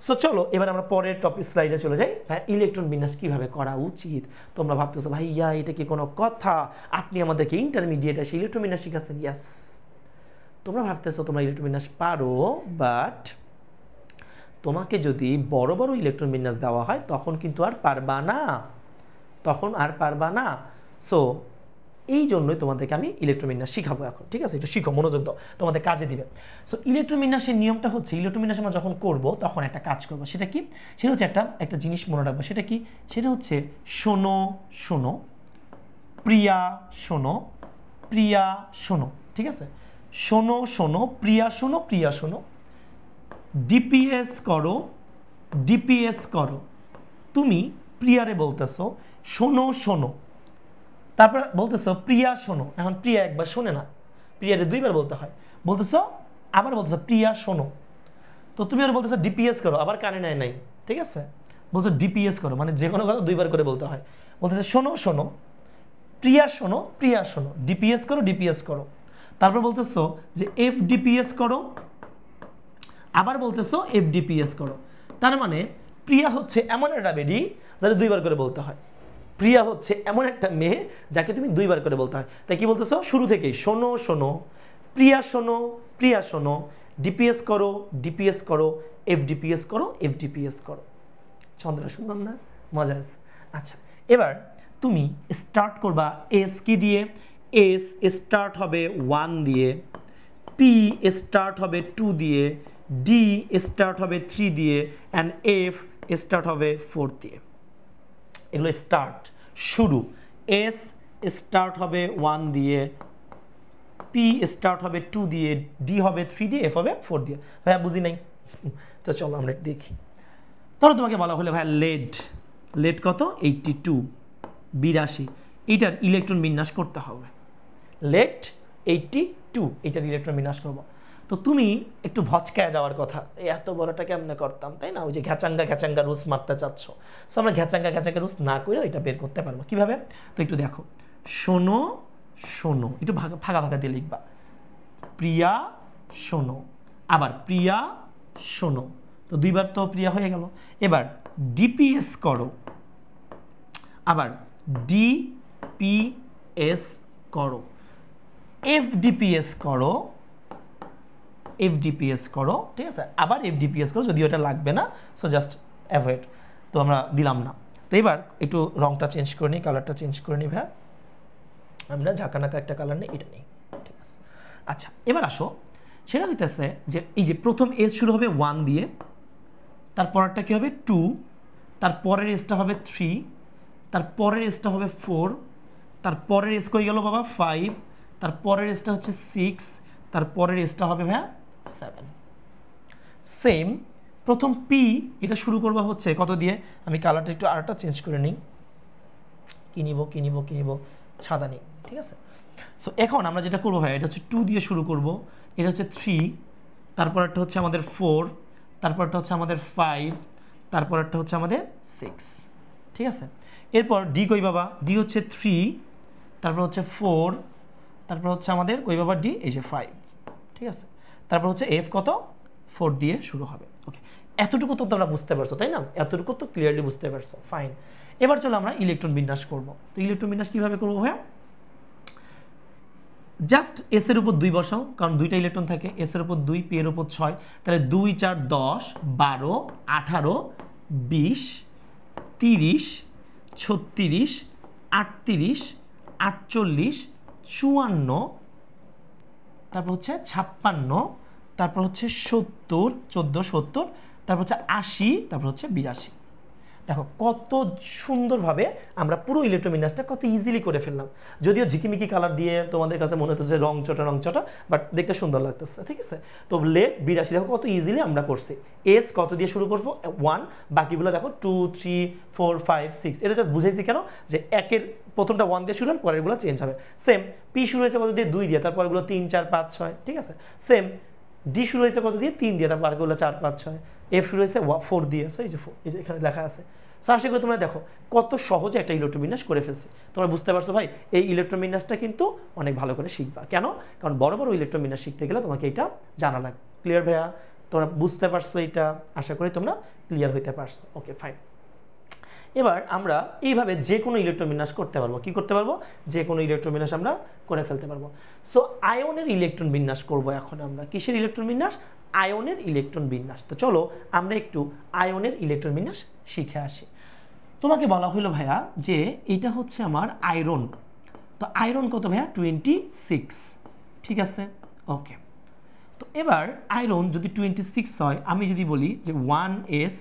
সো চলো এবার আমরা পরের টপিক স্লাইডে চলে যাই। হ্যাঁ, ইলেকট্রন বিন্যাস কিভাবে করা উচিত? তোমরা ভাবতেছো ভাইয়া এটা কি কোনো কথা? আপনি আমাদেরকে ইন্টারমিডিয়েট এসে ইলেকট্রন বিন্যাস শিখাচ্ছেন। ইয়াস, তোমরা ভাবতেছো তোমরা ইলেকট্রন বিন্যাস পারো, বাট তোমাকে যদি বড় বড় ইলেকট্রন বিন্যাস দেওয়া হয় তখন কিন্তু আর পারবা না, তখন আর পারবা না। সো এই জন্যই তোমাদেরকে আমি ইলেকট্রন বিন্যাস শিখাবো এখন। ঠিক আছে? একটু শিখো, মনোযোগ দাও, তোমাদের কাজে দিবে। সো ইলেকট্রন বিন্যাসের নিয়মটা হচ্ছে, ইলেকট্রন বিন্যাস আমরা যখন করব তখন একটা কাজ করব। সেটা কি? সেটা হচ্ছে একটা জিনিস মনে রাখবো। সেটা কি? সেটা হচ্ছে শোনো শোনো, প্রিয়া শোনো, প্রিয়া শোনো। ঠিক আছে? শোনো শোনো, প্রিয়া শোনো, প্রিয়া শোনো। ডিপিএস করো, ডিপিএস করো। তুমি প্রিয়ারে বলতেছো শোনো শোনো, তারপর বলতেছো প্রিয়া শোনো। এখন প্রিয়া একবার শোনে না, প্রিয়ারে দুইবার বলতে হয়। বলতেছো আবার বলতেছো প্রিয়া শোনো, তো তুমি আর বলতেছো ডিপিএস করো, আবার কানে নেয় নাই। ঠিক আছে? বলছো ডিপিএস করো, মানে যে কোনো কথা দুইবার করে বলতে হয়। বলতেছে শোনো শোনো, প্রিয়া শোনো, প্রিয়া শোনো, ডিপিএস করো, ডিপিএস করো। তারপর বলতেছো যে এফডিপিএস করো, আবার বলতেছো এফডিপিএস করো। তার মানে প্রিয়া হচ্ছে এমন একটা বেডি যাকে দুইবার করে বলতে হয়। প্রিয়া হচ্ছে এমন একটা মেয়ে যাকে তুমি দুইবার করে বলতে হয়। তাই কি বলতেছো? শুরু থেকেই শোনো শোনো, প্রিয়া শোনো, প্রিয়া শোনো, ডিপিএস করো, ডিপিএস করো, এফডিপিএস করো, এফডিপিএস করো। চন্দ্রা সুন্দর না? মজা আছে। আচ্ছা, এবার তুমি স্টার্ট করবা এস কি দিয়ে? এস স্টার্ট হবে 1 দিয়ে, পি স্টার্ট হবে 2 দিয়ে, ডি স্টার্ট হবে 3 দিয়ে, অ্যান্ড এফ স্টার্ট হবে 4 দিয়ে। এগুলো স্টার্ট, শুরু। এস স্টার্ট হবে 1 দিয়ে, পি স্টার্ট হবে 2 দিয়ে, ডি হবে 3 দিয়ে, এফ হবে 4 দিয়ে। ভাইয়া বুঝি নাই, তো চলো আমরা দেখি। তাহলে তোমাকে বলা হলো ভাইয়া লেড, লেড কত? 82, 82। এইটার ইলেকট্রন বিন্যাস করতে হবে। লেড 82, এটার ইলেকট্রন বিন্যাস করবো। তো তুমি একটু ভচকায় যাওয়ার কথা, এত বড়টা কেমনে করতাম, তাই না? ওই যে ঘ্যাচাঙ্গা রুলস মারতে চাচ্ছ। সো আমরা ঘ্যাচাঙ্গা রুলস না করে এটা বের করতে পারবো কিভাবে? তো একটু দেখো, শোনো শোনো, একটু ফাঁকা দিয়ে লিখবা, প্রিয়া শোনো, আবার প্রিয়া শোনো, তো দুইবার তো প্রিয়া হয়ে গেল। এবার ডিপিএস করো, আবার ডিপিএস করো, এফডিপিএস করো, এফডিপিএস করো, ঠিক আছে, আবার এফডিপিএস করো, যদিও এটা লাগবে না, সো জাস্ট অ্যাভয়েড, তো আমরা দিলাম না। তো এবার একটু রংটা চেঞ্জ করে নিই, কালারটা চেঞ্জ করে নিই ভাই, আমরা ঝাঁকানাকা একটা কালার নেই, এটা নেই, ঠিক আছে। আচ্ছা এবার আসো, সেটা হইতেছে যে এই যে প্রথম এস শুরু হবে 1 দিয়ে, তারপরটা কি হবে 2, তারপরের এসটা হবে 3, তারপরের এসটা হবে 4, তারপরের এস কই গেল বাবা 5, তারপরের এসটা হচ্ছে 6, তারপরের এসটা হবে ভাইয়া 7। সেম প্রথম পি, এটা শুরু করবা হচ্ছে কত দিয়ে, আমি কালারটা একটু আরেকটা চেঞ্জ করে নিই, কি নিব সাদা নিই, ঠিক আছে। সো এখন আমরা যেটা করবো ভাই, এটা হচ্ছে 2 দিয়ে শুরু করব, এটা হচ্ছে 3, তারপরটা হচ্ছে আমাদের 4, তারপরটা হচ্ছে আমাদের 5, তারপরটা হচ্ছে আমাদের 6, ঠিক আছে। এরপর ডি কই বাবা, ডি হচ্ছে 3, তারপর হচ্ছে 4, তারপর হচ্ছে আমাদের কই বাবা ডি, এই যে 5, ঠিক আছে। তারপর হচ্ছে এফ কত, 4 দিয়ে শুরু হবে। ওকে, এতটুকু তো তোমরা বুঝতে পারছো তাই না? এতটুকু তো ক্লিয়ারলি বুঝতে পারছো, ফাইন। এবার চলো আমরা ইলেকট্রন বিন্যাস করব। তো ইলেকট্রন বিন্যাস কিভাবে করবো ভাইয়া? জাস্ট এস এর উপর 2 বসাও, কারণ 2টা ইলেকট্রন থাকে, এস এর উপর 2, পি এর উপর 6, তাহলে 2 4 10 12 18 20 30 36 38 48 54, তারপর হচ্ছে 56, তারপর হচ্ছে 70 14 70, তারপর হচ্ছে 80, তারপর হচ্ছে 82। দেখো কত সুন্দরভাবে আমরা পুরো ইলেকট্রোবিন্যাসটা কত ইজিলি করে ফেললাম। যদিও ঝিকিমিকি কালার দিয়ে তোমাদের কাছে মনে হচ্ছে রং চটা, বাট দেখতে সুন্দর লাগতেছে, ঠিক আছে। তো লেট 82 দেখো কত ইজিলি আমরা করছি। এস কত দিয়ে শুরু করবো 1, বাকিগুলো দেখো 2 3 4 5 6, এটা জাস্ট বুঝাইছি কেন, যে একের প্রথমটা 1 দিয়ে শুরু হল, পরেরগুলো চেঞ্জ হবে। সেম পি শুরু হয়েছে কত দিয়ে 2 দিয়ে, তারপরগুলো 3 4 5 6, ঠিক আছে। সেম ডি শুরু হয়েছে কত দিয়ে 3 দিয়ে, তারপরগুলো 4 5 6, এফ শুরু হয়েছে 4 দিয়ে, সো এই যে 4, এই যে এখানে লেখা আছে। সো আশা করি তোমরা দেখো কত সহজে একটা ইলেকট্রোবিন্যাস করে ফেলছি। তোমরা বুঝতে পারছো ভাই, এই ইলেকট্রোবিন্যাসটা কিন্তু অনেক ভালো করে শিখবা। কেন? কারণ বড় বড় ইলেকট্রোবিন্যাস শিখতে গেলে তোমাকে এটা জানা লাগবে। ক্লিয়ার ভাইয়া? তোমরা বুঝতে পারছো এটা? আশা করি তোমরা ক্লিয়ার হইতে পারছো। Okay fine. এবার আমরা এইভাবে যে কোনো ইলেকট্রোবিন্যাস করতে পারবো। কি করতে পারবো? যে কোনো ইলেকট্রোবিন্যাস আমরা করে ফেলতে পারবো। সো আয়নের ইলেকট্রন বিন্যাস করবো এখন আমরা। কিসের ইলেকট্রন বিন্যাস? আয়নের ইলেকট্রন বিন্যাস। তো চলো আমরা একটু আয়নের ইলেকট্রন বিন্যাস শিখে আসি। তোমাকে বলা হলো ভাইয়া যে এটা হচ্ছে আমার আয়রন। তো আয়রন কত ভাইয়া? 26, ঠিক আছে। ওকে, তো এবার আয়রন যদি 26 হয়, আমি যদি বলি যে 1s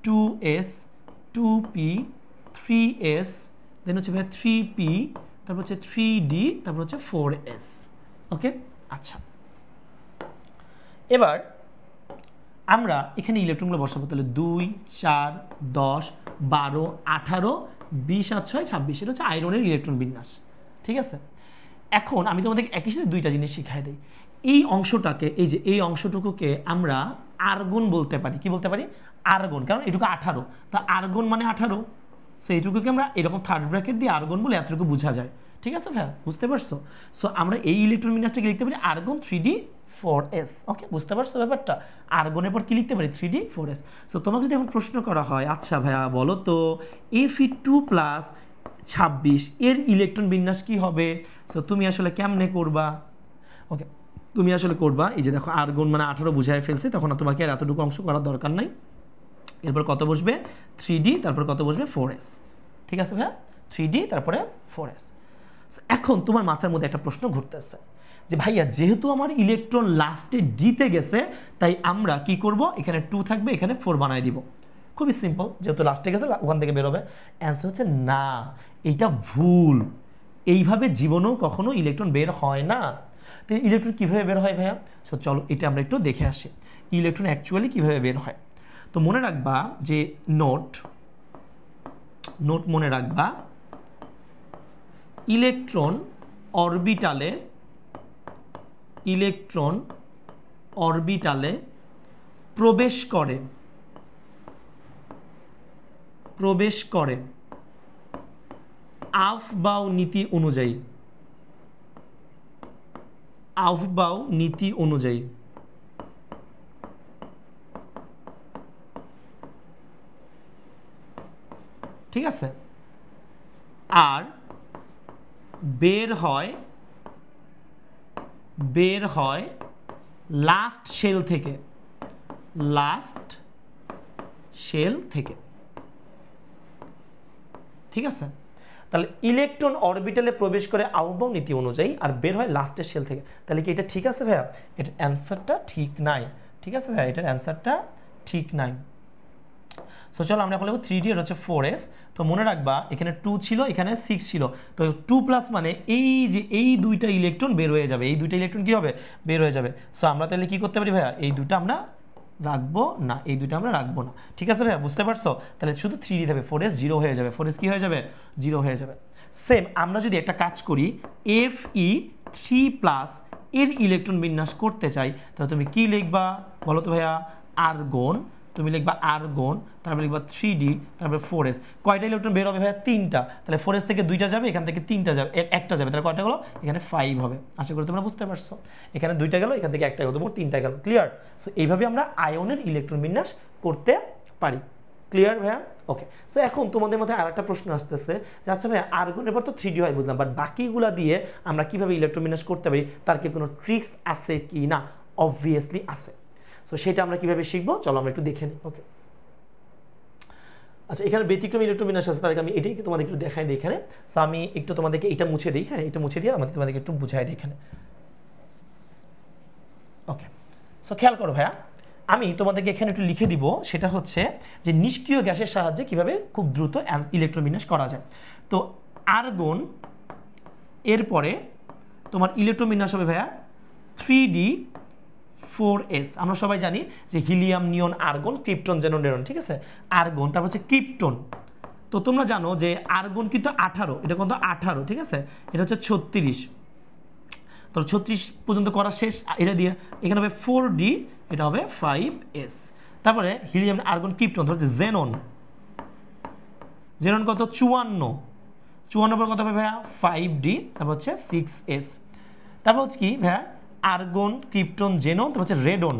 2s 2p 3s, দেন হচ্ছে ভাইয়া 3p, তারপর হচ্ছে 3d, তারপর হচ্ছে 4s। ওকে, আচ্ছা এবার আমরা এখানে ইলেকট্রনগুলো বসাবো। তাহলে 2 4 10 12 18 20 আর 6 26, এটা হচ্ছে আয়রনের ইলেকট্রন বিন্যাস, ঠিক আছে। এখন আমি তোমাদের একই সাথে দুইটা জিনিস শিখাই দিই। এই অংশটাকে, এই যে এই অংশটুকুকে আমরা আর্গন বলতে পারি। কি বলতে পারি? আর্গন, কারণ এটুকু 18, তা আর্গন মানে 18, সো এইটুকুকে আমরা এরকম থার্ড ব্র্যাকেট দিয়ে আর্গন বলে এতটুকু বোঝা যায়, ঠিক আছে ভাইয়া? বুঝতে পারছো? সো আমরা এই ইলেকট্রন বিন্যাসটাকে লিখতে পারি আর্গন 3d 4s। ওকে, বুঝতে পারছো ব্যাপারটা? আর্গনের পর কি লিখতে পারি? 3d 4s। সো তোমাকে যদি এখন প্রশ্ন করা হয়, আচ্ছা ভাইয়া বলো তো Fe2 প্লাস 26 এর ইলেকট্রন বিন্যাস কি হবে? সো তুমি আসলে কেমনে করবা? ওকে, তুমি আসলে করবা এই যে দেখো আর্গন মানে 18 বুঝায় ফেলছে, তখন তোমাকে আর এতটুকু অংশ করার দরকার নাই। এরপর কত বসবে? 3d, তারপর কত বসবে? 4s, ঠিক আছে ভাইয়া? 3d তারপরে 4s। এখন তোমার মাথার মধ্যে একটা প্রশ্ন ঘুরতেছে যে ভাইয়া যেহেতু আমার ইলেকট্রন লাস্টে ডিতে গেছে, তাই আমরা কি করব? এখানে 2 থাকবে, এখানে 4 বানাই দিব। খুবই সিম্পল, যেহেতু লাস্টে গেছে ওখান থেকে বেরোবে। অ্যান্সার হচ্ছে না, এইটা ভুল। এইভাবে জীবনেও কখনো ইলেকট্রন বের হয় না। তো ইলেকট্রন কীভাবে বের হয় ভাইয়া? সো চলো এটা আমরা একটু দেখে আসি ইলেকট্রন অ্যাকচুয়ালি কীভাবে বের হয়। তো মনে রাখবা যে নোট মনে রাখবা, ইলেকট্রন অরবিটালে প্রবেশ করে আফবাউ নীতি অনুযায়ী ঠিক আছে, আর বের হয় লাস্ট শেল থেকে ঠিক আছে। তাহলে ইলেকট্রন অরবিটালে প্রবেশ করে আউটবাউ নীতি অনুযায়ী আর বের হয় লাস্টের শেল থেকে। তাহলে কি এটা ঠিক আছে ভাইয়া? এটার অ্যান্সারটা ঠিক নাই। ঠিক আছে ভাইয়া, এটার অ্যান্সারটা ঠিক নাই। সো চলো আমরা এখন লিখব 3D, এটা হচ্ছে 4s। তো মনে রাখবা এখানে 2 ছিল, এখানে 6 ছিল। তো 2+ মানে এই দুইটা ইলেকট্রন বের হয়ে যাবে, এই দুইটা ইলেকট্রন কি হবে? বের হয়ে যাবে। সো আমরা তাহলে কি করতে পারি ভাইয়া? এই দুইটা আমরা রাখবো না, এই দুইটা আমরা রাখবো না। ঠিক আছে ভাইয়া, বুঝতে পারছো? তাহলে শুধু 3D থাকবে, 4s 0 হয়ে যাবে। 4s কি হয়ে যাবে? 0 হয়ে যাবে। সেম আমরা যদি একটা কাজ করি, Fe3+ এর ইলেকট্রন বিন্যাস করতে চাই, তাহলে তুমি কি লিখবা বলো তো ভাইয়া? আর্গন। তুমি লিখবা আর্গন, তারপরে লিখবা 3D, তারপরে 4s। কয়টা ইলেকট্রন বের হবে ভাইয়া? 3টা। তাহলে 4s থেকে 2টা যাবে, এখান থেকে 3টা যাবে, একটা যাবে। তাহলে কয়টা হলো? এখানে 5 হবে। আশা করি তোমরা বুঝতে পারছো। এখানে 2টা গেল, এখান থেকে একটা গেল, তোমার 3টা গেল। ক্লিয়ার? সো এইভাবে আমরা আয়নের ইলেকট্রন বিন্যাস করতে পারি। ক্লিয়ার ভাইয়া? ওকে। সো এখন তোমাদের মধ্যে আরেকটা প্রশ্ন আসতেছে যে আচ্ছা ভাইয়া আর্গনের পর তো 3D হয় বুঝলাম, বাট বাকিগুলা দিয়ে আমরা কিভাবে ইলেকট্রন বিন্যাস করতে পারি, তার কি কোনো ট্রিক্স আছে কি না? অবভিয়াসলি আছে। সো সেটা আমরা কিভাবে শিখবো চলো আমরা একটু দেখে নিই। ওকে, আচ্ছা এখানে ব্যতিক্রম ইলেকট্রন বিন্যাস আছে, তার আমি এটাই তোমাদেরকে একটু দেখাই দিই এখানে। সো আমি একটু তোমাদেরকে এটা মুছে দিই। হ্যাঁ, এটা মুছে দিয়ে আমাদের তোমাদেরকে একটু বুঝাই দিই এখানে। ওকে, সো খেয়াল করো ভাইয়া, আমি তোমাদেরকে এখানে একটু লিখে দিব, সেটা হচ্ছে যে নিষ্ক্রিয় গ্যাসের সাহায্যে কিভাবে খুব দ্রুত ইলেকট্রন বিন্যাস করা যায়। তো আর্গন এরপরে তোমার ইলেকট্রন বিন্যাস হবে ভাইয়া 3D 4s। আমরা সবাই জানি যে হিলিয়াম, নিয়ন, আর্গন, ক্রিপ্টন, জেনন, নেরন। ঠিক আছে, আর্গন, তারপর হচ্ছে ক্রিপ্টন। তো তোমরা জানো যে আর্গন কিন্তু 18, এটা কিন্তু 18। ঠিক আছে, এটা হচ্ছে 36। তো 36 পর্যন্ত করা শেষ এটা দিয়ে। এখানে হবে 4D, এটা হবে 5s। তারপরে হিলিয়াম, আর্গন, ক্রিপ্টন, ধরো জেনন। জেনন কত? 54 পর কত হবে ভাইয়া? 5D, তারপর হচ্ছে 6s। তারপর হচ্ছে কি ভাইয়া? আর্গন, ক্রিপ্টন, জেনন, তারপর হচ্ছে রেডন।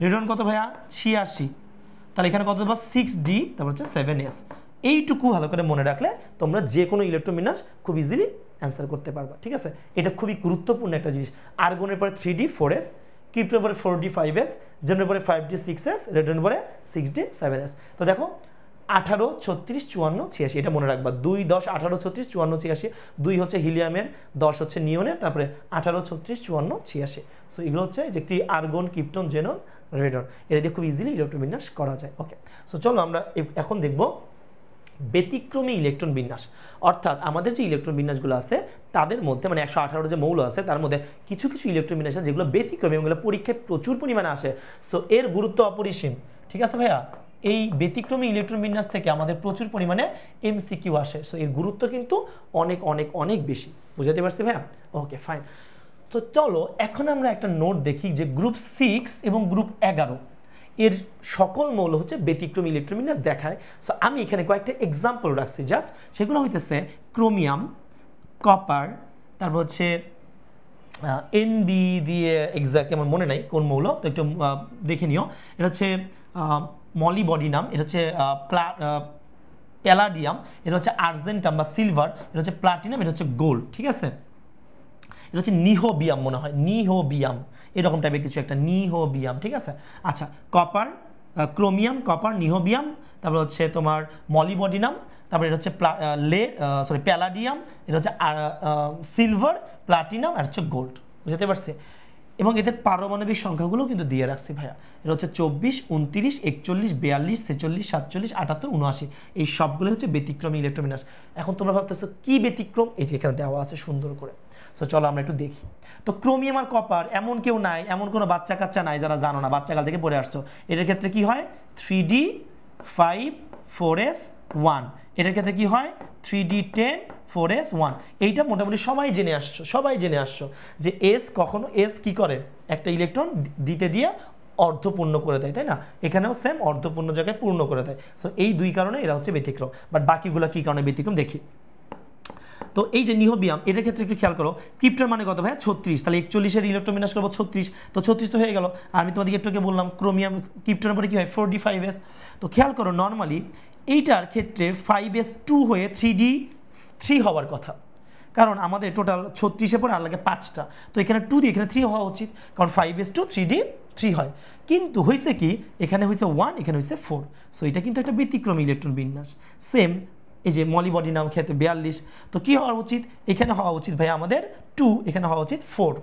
রেডন কত ভাইয়া? 86। তাহলে এখানে কত দেবো? 6D, তারপর হচ্ছে 7s। এইটুকু ভালো করে মনে রাখলে তোমরা যে কোনো ইলেকট্রন বিন্যাস খুব ইজিলি অ্যান্সার করতে পারবা। ঠিক আছে, এটা খুবই গুরুত্বপূর্ণ একটা জিনিস। আর্গনের পরে 3D 4s, ক্রিপ্টনের পরে 4D 5s, জেনের পরে 5D 6s, রেডনের পরে 6D 7s। তো দেখো 18, 36, 54, 86, এটা মনে রাখবা। 2, 10, 18, 36, 54, 86। 2 হচ্ছে হিলিয়ামের, 10 হচ্ছে নিয়নের, তারপরে 18, 36, 54, 86। সো এগুলো হচ্ছে যে আর্গন, ক্রিপ্টন, জেনন, রেডন। এটা দিয়ে খুব ইজিলি ইলেকট্রন বিন্যাস করা যায়। ওকে, সো চলো আমরা এখন দেখব ব্যতিক্রমী ইলেকট্রন বিন্যাস। অর্থাৎ আমাদের যে ইলেকট্রন বিন্যাসগুলো আছে তাদের মধ্যে, মানে 118 যে মৌল আছে তার মধ্যে কিছু কিছু ইলেকট্রন বিন্যাস আছে যেগুলো ব্যতিক্রমী, এগুলো পরীক্ষায় প্রচুর পরিমাণে আসে। সো এর গুরুত্ব অপরিসীম। ঠিক আছে ভাইয়া, এই ব্যতিক্রমী ইলেকট্রন বিন্যাস থেকে আমাদের প্রচুর পরিমাণে এমসিকিউ আসে। সো এর গুরুত্ব কিন্তু অনেক অনেক অনেক বেশি। বুঝাতে পারছি ভাইয়া? Okay fine. তো চলো এখন আমরা একটা নোট দেখি যে গ্রুপ 6 এবং গ্রুপ 11 এর সকল মৌল হচ্ছে ব্যতিক্রমী ইলেকট্রন বিন্যাস দেখায়। সো আমি এখানে কয়েকটা এক্সাম্পল রাখছি জাস্ট। সেগুলো হইতেছে ক্রোমিয়াম, কপার, তারপর হচ্ছে এনবি দিয়ে এক্সাক্ট আমার মনে নাই কোন মৌল, তো একটু দেখে নিও। এটা হচ্ছে মলিবডিনাম, এটা হচ্ছে প্যালাডিয়াম, এটা হচ্ছে আর্জেন্টাম বা সিলভার, এটা হচ্ছে প্লাটিনাম, এটা হচ্ছে গোল্ড। ঠিক আছে, এটা হচ্ছে নিহোবিয়াম, মনে হয় নিহোবিয়াম, এরকম টাইপের কিছু একটা, নিহোবিয়াম। ঠিক আছে, আচ্ছা কপার, ক্রোমিয়াম, কপার, নিহোবিয়াম, তারপর হচ্ছে তোমার মলিবডিনাম, তারপরে এটা হচ্ছে প্যালাডিয়াম, এটা হচ্ছে সিলভার, প্লাটিনাম, আর হচ্ছে গোল্ড। বুঝতে পারছি? এবং এদের পারমাণবিক সংখ্যাগুলো কিন্তু দিয়ে রাখছি ভাইয়া। এটা হচ্ছে 24, 29, 41, 42, 46, 47, 78, 79। এই সবগুলো হচ্ছে ব্যতিক্রমী ইলেকট্রন বিন্যাস। এখন তোমরা ভাবতেছো কি ব্যতিক্রম? এই যে এখানে দেওয়া আছে সুন্দর করে। সো চলো আমরা একটু দেখি। তো ক্রোমিয়াম আর কপার এমন কেউ নাই, এমন কোনো বাচ্চা কাচ্চা নাই যারা জানো না, বাচ্চাকাল থেকে পড়ে আসছো। এটার ক্ষেত্রে কি হয়? 3D 5, 4s, 1, এটার ক্ষেত্রে কি হয় 3d10 4s 1। এইটা মোটামুটি সবাই জেনে আসছো যে s কখনো s কি করে একটা ইলেকট্রন দিতে দিয়ে অর্ধপূর্ণ করে দেয়, তাই না? এখানেও সেম অর্ধপূর্ণ জায়গায় পূর্ণ করে দেয়। সো এই দুই কারণে এরা হচ্ছে ব্যতিক্রম, বাট বাকিগুলো কি কারণে ব্যতিক্রম দেখি। তো এই যে নিওবিয়াম, এটার ক্ষেত্রে একটু খেয়াল করো, ক্রিপ্টন মানে কত ভাই 36, তাহলে 41-এর ইলেকট্রন বিন্যাস করবো 36, তো 36 তো হয়ে গেল। আর আমি তোমাদেরকে একটু বললাম ক্রোমিয়াম ক্রিপ্টনের পরে কি হয় 45s। তো খেয়াল করো নর্মালি এইটার ক্ষেত্রে 5s2 হয়ে 3d3 হওয়ার কথা, কারণ আমাদের টোটাল 36-এ পরে আর লাগে 5টা, তো এখানে 2 দিয়ে এখানে 3 হওয়া উচিত, কারণ 5s2 3d3 হয়। কিন্তু হয়েছে কি এখানে হয়েছে 1, এখানে হয়েছে 4। সো এটা কিন্তু একটা ব্যতিক্রমী ইলেকট্রন বিন্যাস। সেম এই যে মলিবডিনাম ক্ষেত্রে 42, তো কি হওয়া উচিত এখানে হওয়া উচিত ভাই আমাদের 2, এখানে হওয়া উচিত 4,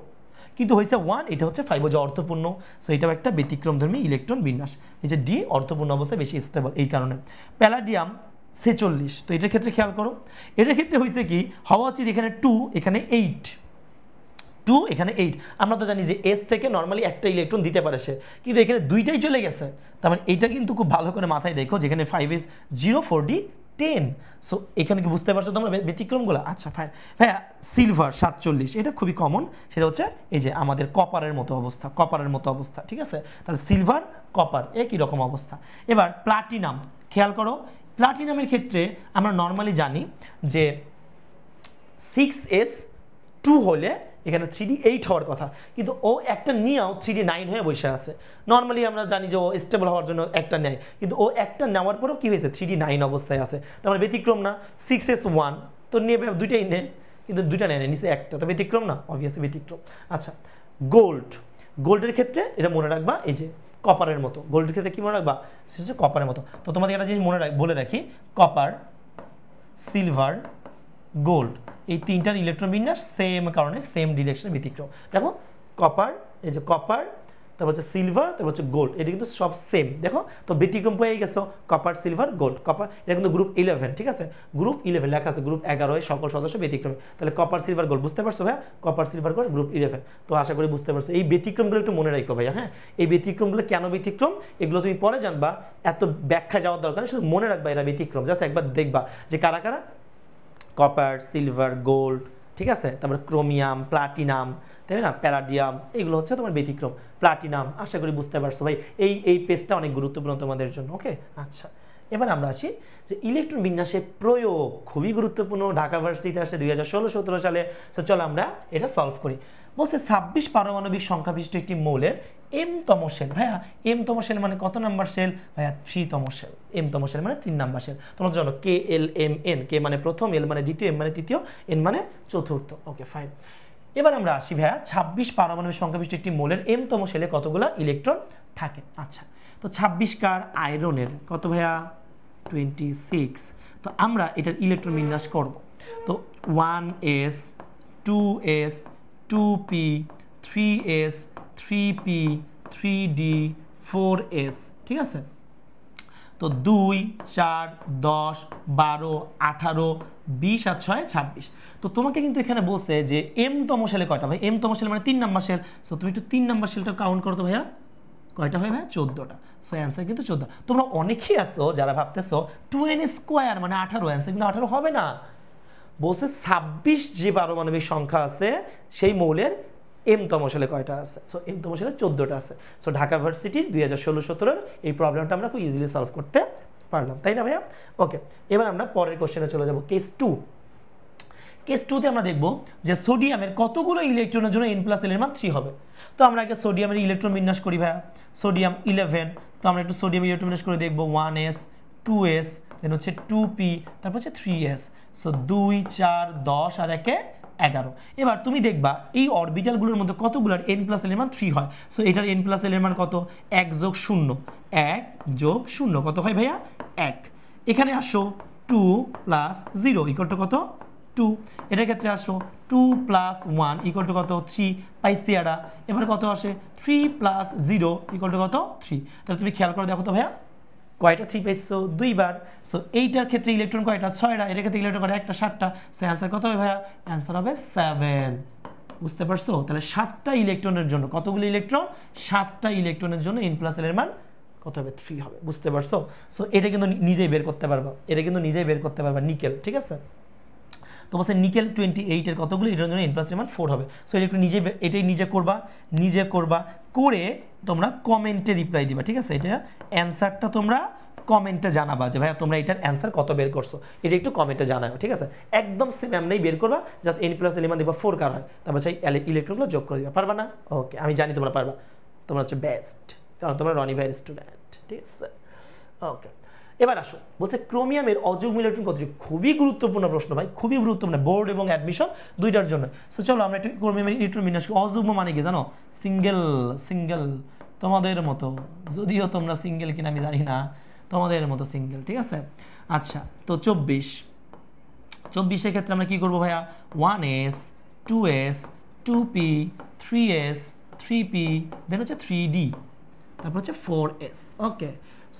কিন্তু হয়েছে 1, এটা হচ্ছে 5, যে অর্থপূর্ণ। সো এটাও একটা ব্যতিক্রমধর্মী ইলেকট্রন বিন্যাস। এই যে ডি অর্থপূর্ণ অবস্থায় বেশি স্টেবল, এই কারণে। প্যালাডিয়াম 46, তো এটার ক্ষেত্রে খেয়াল করো, এটার ক্ষেত্রে হয়েছে কি হওয়া উচিত এখানে 2, এখানে 8, 2 এখানে 8। আমরা তো জানি যে এস থেকে নর্মালি একটা ইলেকট্রন দিতে পারে সে, কিন্তু এখানে দুইটাই চলে গেছে, তার মানে এইটা কিন্তু খুব ভালো করে মাথায় রেখো, যেখানে 5s0 4d10। সো এখানে কি বুঝতে পারছো তোমরা ব্যতিক্রমগুলো? আচ্ছা ফাইন ভাইয়া। সিলভার 47, এটা খুবই কমন, সেটা হচ্ছে এই যে আমাদের কপারের মতো অবস্থা, ঠিক আছে? তাহলে সিলভার কপার একই রকম অবস্থা। এবার প্লাটিনাম খেয়াল করো, প্লাটিনামের ক্ষেত্রে আমরা নর্মালি জানি যে 6s2 হলে এখানে 3d8 হওয়ার কথা, কিন্তু ও একটা নিয়েও 3d9 হয়ে বসে আছে। নর্মালি আমরা জানি যে ও স্টেবল হওয়ার জন্য একটা নেয়, কিন্তু ও একটা নেওয়ার পরেও কি হয়েছে 3d9 অবস্থায় আছে, তার মানে ব্যতিক্রম না। 6s1 তো নেবে দুইটাই নেয়, কিন্তু দুইটা নেয় নিচে একটা, তো ব্যতিক্রম না, অবভিয়াসলি ব্যতিক্রম। আচ্ছা গোল্ডের ক্ষেত্রে এটা মনে রাখবা, এই যে কপারের মতো, গোল্ডের ক্ষেত্রে কি মনে রাখবা সেটা হচ্ছে কপারের মতো। তো তোমাদের একটা জিনিস বলে রাখি, কপার সিলভার গোল্ড এই তিনটার ইলেকট্রন বিন্যাস সেম কারণে সেম ডিরেকশনে ব্যতিক্রম। দেখো কপার, এই যে কপার, তারপর হচ্ছে সিলভার, তারপর হচ্ছে গোল্ড, এটা কিন্তু সব সেম। দেখো তো ব্যতিক্রম পেয়ে গেছো, কপার সিলভার গোল্ড। কপার এটা কিন্তু গ্রুপ 11, ঠিক আছে? গ্রুপ 11 লেখা আছে, গ্রুপ 11 সকল সদস্য ব্যতিক্রমী। তাহলে কপার সিলভার গোল্ড বুঝতে পারছো ভাইয়া? Copper silver gold group 11। তো আশা করি বুঝতে পারছো। এই ব্যতিক্রমগুলো একটু মনে রাখো ভাইয়া, হ্যাঁ? এই ব্যতিক্রমগুলো কেন ব্যতিক্রম এগুলো তুমি পরে জানবা, এত ব্যাখ্যা যাওয়ার দরকার নেই, শুধু মনে রাখবা এরা ব্যতিক্রম। জাস্ট একবার দেখবা যে কারা কারা কপার সিলভার গোল্ড, ঠিক আছে? তারপরে ক্রোমিয়াম প্লাটিনাম, তাই না? প্যালাডিয়াম, এগুলো হচ্ছে তোমার ব্যতিক্রম। প্লাটিনাম আশা করি বুঝতে পারছো ভাই, এই পেজটা অনেক গুরুত্বপূর্ণ তোমাদের জন্য। ওকে আচ্ছা, এবার আমরা আসি যে ইলেকট্রন বিন্যাসের প্রয়োগ, খুবই গুরুত্বপূর্ণ, ঢাকা ভার্সিটিতে আসে 2016-17 সালে। সো চলো আমরা এটা সলভ করি। বলছে 26 পারমাণবিক সংখ্যা বিশিষ্ট একটি মৌলের এমতম শেল। ভাইয়া এমতম শেল মানে কত নাম্বার শেল? ভাইয়া 3তম শেল। এমতম শেল মানে 3 নাম্বার শেল। তোমরা জানো KLMN, কে মানে প্রথম, এল মানে দ্বিতীয়, এম মানে তৃতীয়, এন মানে চতুর্থ। Okay fine. এবার আমরা আসি ভাইয়া 26 পারমাণবিক সংখ্যা বিশিষ্ট একটি মৌলের এমতম শেলে কতগুলো ইলেকট্রন থাকে। আচ্ছা, তো 26 কার আয়রনের কত ভাইয়া? 26। তো আমরা এটার ইলেকট্রন বিন্যাস করব। তো 1s 2s 2p 3s 3p 3d 4s, ঠিক আছে? তো 2 4 10 12 18 20 আর 6 26। তো তোমাকে কিন্তু এখানে বলছে যে এমতম শেলে কয়টা ভাই? এমতম শেল মানে 3 নাম্বার শেল। সো তুমি একটু 3 নাম্বার শেলটা কাউন্ট করো তো ভাইয়া, কয়টা হয় ভাইয়া? 14টা। সো অ্যান্সার কিন্তু 14। তোমরা অনেকেই আছো যারা ভাবতেছো 2n স্কোয়ার মানে 18, অ্যান্সার কিন্তু 18 হবে না। বলছে 26 যে পারমাণবিক সংখ্যা আছে সেই মৌলের এমতম শেলে কয়টা আছে? সো এমতম শেলে 14টা আছে। সো ঢাকা ভার্সিটির 2016-17 এই প্রবলেমটা আমরা খুব ইজিলি সলভ করতে পারলাম, তাই না ভাইয়া? ওকে, এবার আমরা পরের কোশ্চেনে চলে যাব। কেস 2। কেস 2 তে আমরা দেখব যে সোডিয়ামের কতগুলো ইলেকট্রনের জন্য n+l এর মান 3 হবে। তো আমরা আগে সোডিয়ামের ইলেকট্রন বিন্যাস করি ভাইয়া। সোডিয়াম 11, তো আমরা একটু সোডিয়াম ইলেকট্রন বিন্যাস করে দেখব। 1s 2s দেন হচ্ছে 2p, তারপর হচ্ছে 3s। সো 2 4 10 আর 1 11। এবার তুমি দেখবা এই অরবিটালগুলোর মধ্যে কতগুলোর n+l এর মান 3 হয়। সো এটার n+l এর মান কত? 1 যোগ 0, 1 যোগ 0 কত হয় ভাইয়া? 1। এখানে আসো 2 প্লাস 0 ইকুয়াল টু কত? 2। এটার ক্ষেত্রে আসো 2 প্লাস 1 ইকুয়াল টু কত? 3 পাইছি এটা। এবার কত আসে? 3 প্লাস 0 ইকুয়াল টু কত? 3। তাহলে তুমি খেয়াল করে দেখো তো ভাইয়া কয়টা 3 পাইছো? 2 বার। সো এইটার ক্ষেত্রে ইলেকট্রন কয়টা? 6টা। এটার ক্ষেত্রে ইলেকট্রন কয়টা? একটা 7টা। সো অ্যান্সার কত হবে ভাইয়া? অ্যান্সার হবে 7। বুঝতে পারছো? তাহলে 7টা ইলেকট্রনের জন্য কতগুলো ইলেকট্রন? 7টা ইলেকট্রনের জন্য n+l এর মান কত হবে 3 হবে, বুঝতে পারছো? সো এটা কিন্তু নিজেই বের করতে পারবা, এটা কিন্তু নিজেই বের করতে পারবা নিকেল, ঠিক আছে? তো বলছে নিকেল 28 এর কতগুলো, এটার জন্য n + 4 হবে। সো এটা একটু এটাই নিজে করবা করে তোমরা কমেন্টে রিপ্লাই দিবা, ঠিক আছে? এটা অ্যান্সারটা তোমরা কমেন্টে জানাবা যে ভাইয়া তোমরা এটার অ্যান্সার কত বের করছো, এটা একটু কমেন্টে জানাও, ঠিক আছে? একদম সেম এমনই বের করবা, জাস্ট n + l মান দিবা 4 কার হয়, তারপর সেই ইলেকট্রনগুলো যোগ করে দিবা। পারবা না? ওকে, আমি জানি তোমরা পারবা, তোমরা হচ্ছে বেস্ট, কারণ তোমরা রনি ভাইয়ের স্টুডেন্ট, ঠিক আছে? ওকে, এবার আসো, বলছে ক্রোমিয়ামের অযুগ্ম ইলেকট্রন কতটি? খুবই গুরুত্বপূর্ণ প্রশ্ন ভাই, খুবই গুরুত্বপূর্ণ, বোর্ড এবং অ্যাডমিশন দুইটার জন্য। সো চলো আমরা একটু ক্রোমিয়ামের ইলেকট্রন বিন্যাস। অযুগ্ম মানে কি জানো? সিঙ্গেল তোমাদের মতো, যদিও তোমরা সিঙ্গেল কিনা আমি জানি না, তোমাদের মতো সিঙ্গেল, ঠিক আছে? আচ্ছা, তো 24 ক্ষেত্রে আমরা কি করবো ভাইয়া? 1s 2s 2p 3s 3p দেন হচ্ছে 3d, তারপর হচ্ছে 4s। ওকে,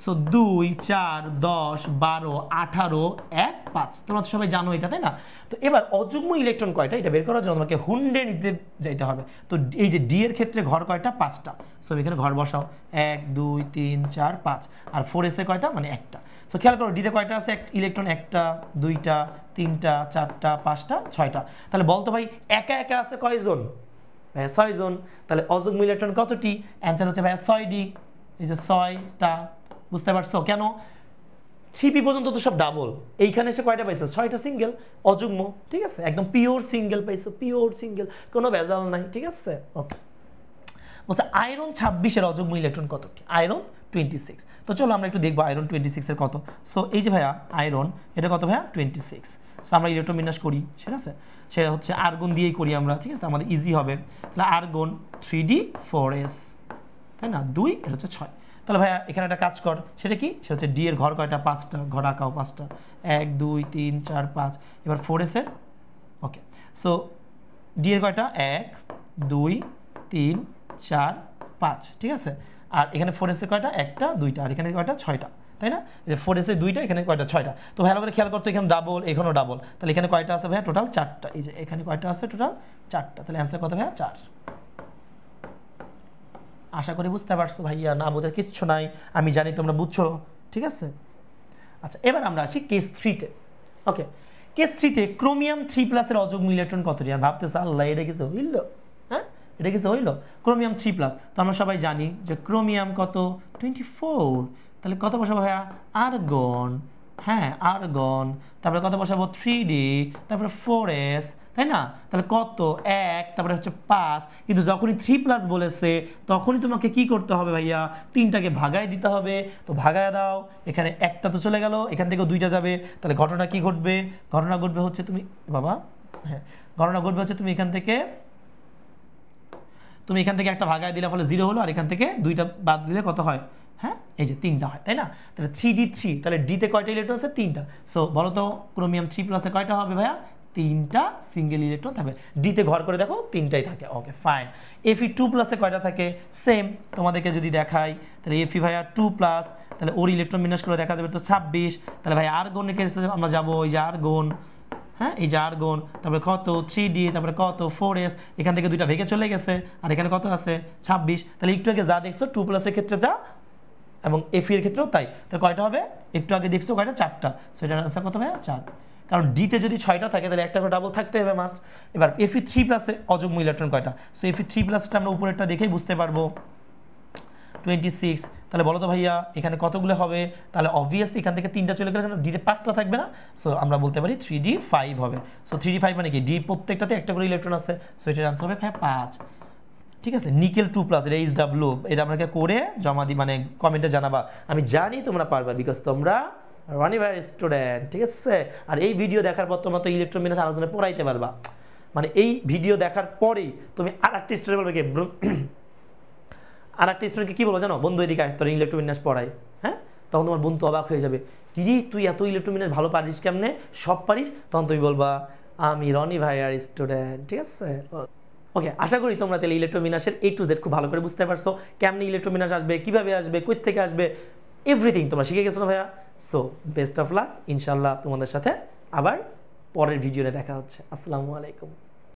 সো 2 4 10 12 18 1 5, তোমরা তো সবাই জানো এটা, তাই না? তো এবার অযুগ্ম ইলেকট্রন কয়টা এটা বের করার জন্য তোমাকে হুন্ডে নিতে যাইতে হবে। তো এই যে ডি এর ক্ষেত্রে ঘর কয়টা? 5টা। সো এখানে ঘর বসাও, 1 2 3 4 5। আর 4s এ কয়টা? মানে একটা। সো খেয়াল করো ডিতে কয়টা আছে ইলেকট্রন? একটা, দুইটা, তিনটা, চারটা, পাঁচটা, ছয়টা। তাহলে বলতো ভাই একা একা আছে কয়জন? ভাইয়া 6 জন। তাহলে অযুগ্ম ইলেকট্রন কতটি? অ্যান্সার হচ্ছে ভাইয়া 6ডি, এই যে 6টা। বুঝতে পারছো কেন? 3p পর্যন্ত তো সব ডাবল, এইখানে এসে কয়টা পাইছো? 6টা সিঙ্গেল অযুগ্ম, ঠিক আছে? একদম পিওর সিঙ্গেল পাইছো, পিওর সিঙ্গেল, কোনো ভেজাল নাই, ঠিক আছে? ওকে, বলছে আয়রন 26 এর অযুগ্ম ইলেকট্রন কতটি? আয়রন 26। তো চলো আমরা একটু দেখবো আয়রন 26 এর কত। সো এই যে ভাইয়া আয়রন, এটা কত ভাইয়া? 26। সো আমরা ইলেকট্রন বিন্যাস করি, ঠিক আছে? সেটা হচ্ছে আর্গন দিয়েই করি আমরা, ঠিক আছে? আমাদের ইজি হবে। তাহলে আর্গন 3d 4s, তাই না? 2, এটা হচ্ছে 6। তাহলে ভাইয়া এখানে একটা কাজ কর, সেটা কি? সেটা হচ্ছে ডি এর ঘর কয়টা? 5টা, ঘর আঁকাও 5টা, 1 2 3 4 5। এবার 4s এর, ওকে, সো ডি এর কয়টা? 1 2 3 4 5, ঠিক আছে? আর এখানে 4s এর কয়টা? একটা, দুইটা, আর এখানে কয়টা? 6টা, তাই না? এই যে 4s এর দুইটা, এখানে কয়টা? 6টা। তো ভালো করে খেয়াল করতো, এখানে ডাবল, এখানেও ডাবল, তাহলে এখানে কয়টা আছে ভাইয়া? টোটাল 4টা। এই যে এখানে কয়টা আছে? টোটাল 4টা। তাহলে অ্যান্সার কত ভাইয়া? 4। আশা করি বুঝতে পারছো ভাইয়া, না বোঝার কিচ্ছু নাই, আমি জানি তোমরা বুঝছো, ঠিক আছে? আচ্ছা, এবার আমরা আসি কেস 3-তে। ওকে, কেস 3-তে ক্রোমিয়াম 3+ এর অযুগ্ম ইলেকট্রন কতটি? আর ভাবতেছো আল্লাহ এটা কিছু হইল? হ্যাঁ, এটা কিছু হইল? ক্রোমিয়াম 3+, তো আমরা সবাই জানি যে ক্রোমিয়াম কত? 24। তাহলে কত বসাবো ভাইয়া? আর্গন, হ্যাঁ আর্গন, তারপরে কত বসাবো? 3d, তারপরে 4s, তাই না? তাহলে কত? 1, তারপরে হচ্ছে 5। কিন্তু যখনই 3+ বলেছে তখনই তোমাকে কি করতে হবে ভাইয়া? 3টাকে ভাগায় দিতে হবে। তো ভাগায় দাও, এখানে একটা তো চলে গেল, এখান থেকেও 2টা যাবে। তাহলে ঘটনা কি ঘটবে? ঘটনা ঘটবে হচ্ছে তুমি বাবা, হ্যাঁ, ঘটনা ঘটবে হচ্ছে তুমি এখান থেকে একটা ভাগায় দিলে ফলে 0 হলো, আর এখান থেকে 2টা বাদ দিলে কত হয়? হ্যাঁ, এই যে 3টা হয়, তাই না? তাহলে 3d3, তাহলে ডিতে কয়টা ইলেকট্রন আছে? 3টা। সো বলো তো ক্রোমিয়াম 3+ এ কয়টা হবে ভাইয়া? 3টা সিঙ্গেল ইলেকট্রন থাকবে। ডিতে ঘর করে দেখো 3টাই থাকে। Okay fine. Fe2+ এ কয়টা থাকে? সেম, তোমাদেরকে যদি দেখাই তাহলে Fe ভাইয়া 2+, তাহলে ওর ইলেকট্রন বিন্যাস করে দেখা যাবে তো 26। তাহলে ভাই আর্গনের কেসে আমরা যাবো, ওই যে আর্গন, হ্যাঁ এই যে আর্গন, তারপরে কত? 3d, তারপরে কত? 4s, এখান থেকে 2টা ভেঙে চলে গেছে, আর এখানে কত আছে? 26। তাহলে একটু আগে যা দেখছো 2+ এর ক্ষেত্রে যা, এবং Fe এর ক্ষেত্রেও তাই। তাহলে কয়টা হবে? একটু আগে দেখছো কয়টা? 4টা। সো এটার আনসার কত ভাইয়া? 4। কারণ ডিতে যদি 6টা থাকে তাহলে একটা করে ডাবল থাকতে হবে মাস্ট। এবার Fe3+ এ অযুগ্ম ইলেকট্রন কয়টা? সো Fe3+টা আমরা উপরেরটা দেখেই বুঝতে পারবো, 26। তাহলে বলো তো ভাইয়া এখানে কতগুলো হবে? তাহলে অবভিয়াসলি এখান থেকে 3টা চলে গেলে ডিতে 5টা থাকবে না। সো আমরা বলতে পারি 3d5 হবে। সো 3d5 মানে কি? ডি প্রত্যেকটাতে একটা করে ইলেকট্রন আছে। সো এটার আনসার হবে ভাইয়া 5। ঠিক আছে, নিকেল 2+, এটা HW, এটা আমাকে করে জমা দিই, মানে কমেন্টে জানাবা। আমি জানি তোমরা পারবা, বিকজ তোমরা রনি ভাইয়ের স্টুডেন্ট, ঠিক আছে? আর এই ভিডিও দেখার পর তোমরা তো ইলেকট্রন বিন্যাস আলোচনা পড়াইতে পারবা। মানে এই ভিডিও দেখার পরেই তুমি আরেকটা স্টুডেন্ট বলবে কি, আরেকটা স্টুডেন্টকে কি বলবো জানো? বন্ধু এদিকে আয়, তোর ইলেকট্রন বিন্যাস পড়াই। হ্যাঁ, তখন তোমার বন্ধু অবাক হয়ে যাবে, কিরে তুই এত ইলেকট্রন বিন্যাস ভালো পারিস কেমনে, সব পারিস? তখন তুমি বলবা আমি রনি ভাইয়ার স্টুডেন্ট, ঠিক আছে? ওকে, আশা করি তোমরা তাহলে ইলেকট্রন বিন্যাসের A to Z খুব ভালো করে বুঝতে পারছো, কেমনি ইলেকট্রন বিন্যাস আসবে, কিভাবে আসবে, কই থেকে আসবে, এভরিথিং তোমরা শিখে গেছো না ভাইয়া? সো বেস্ট অফ লাক, ইনশাল্লাহ তোমাদের সাথে আবার পরের ভিডিওতে দেখা হচ্ছে। আসসালামু আলাইকুম।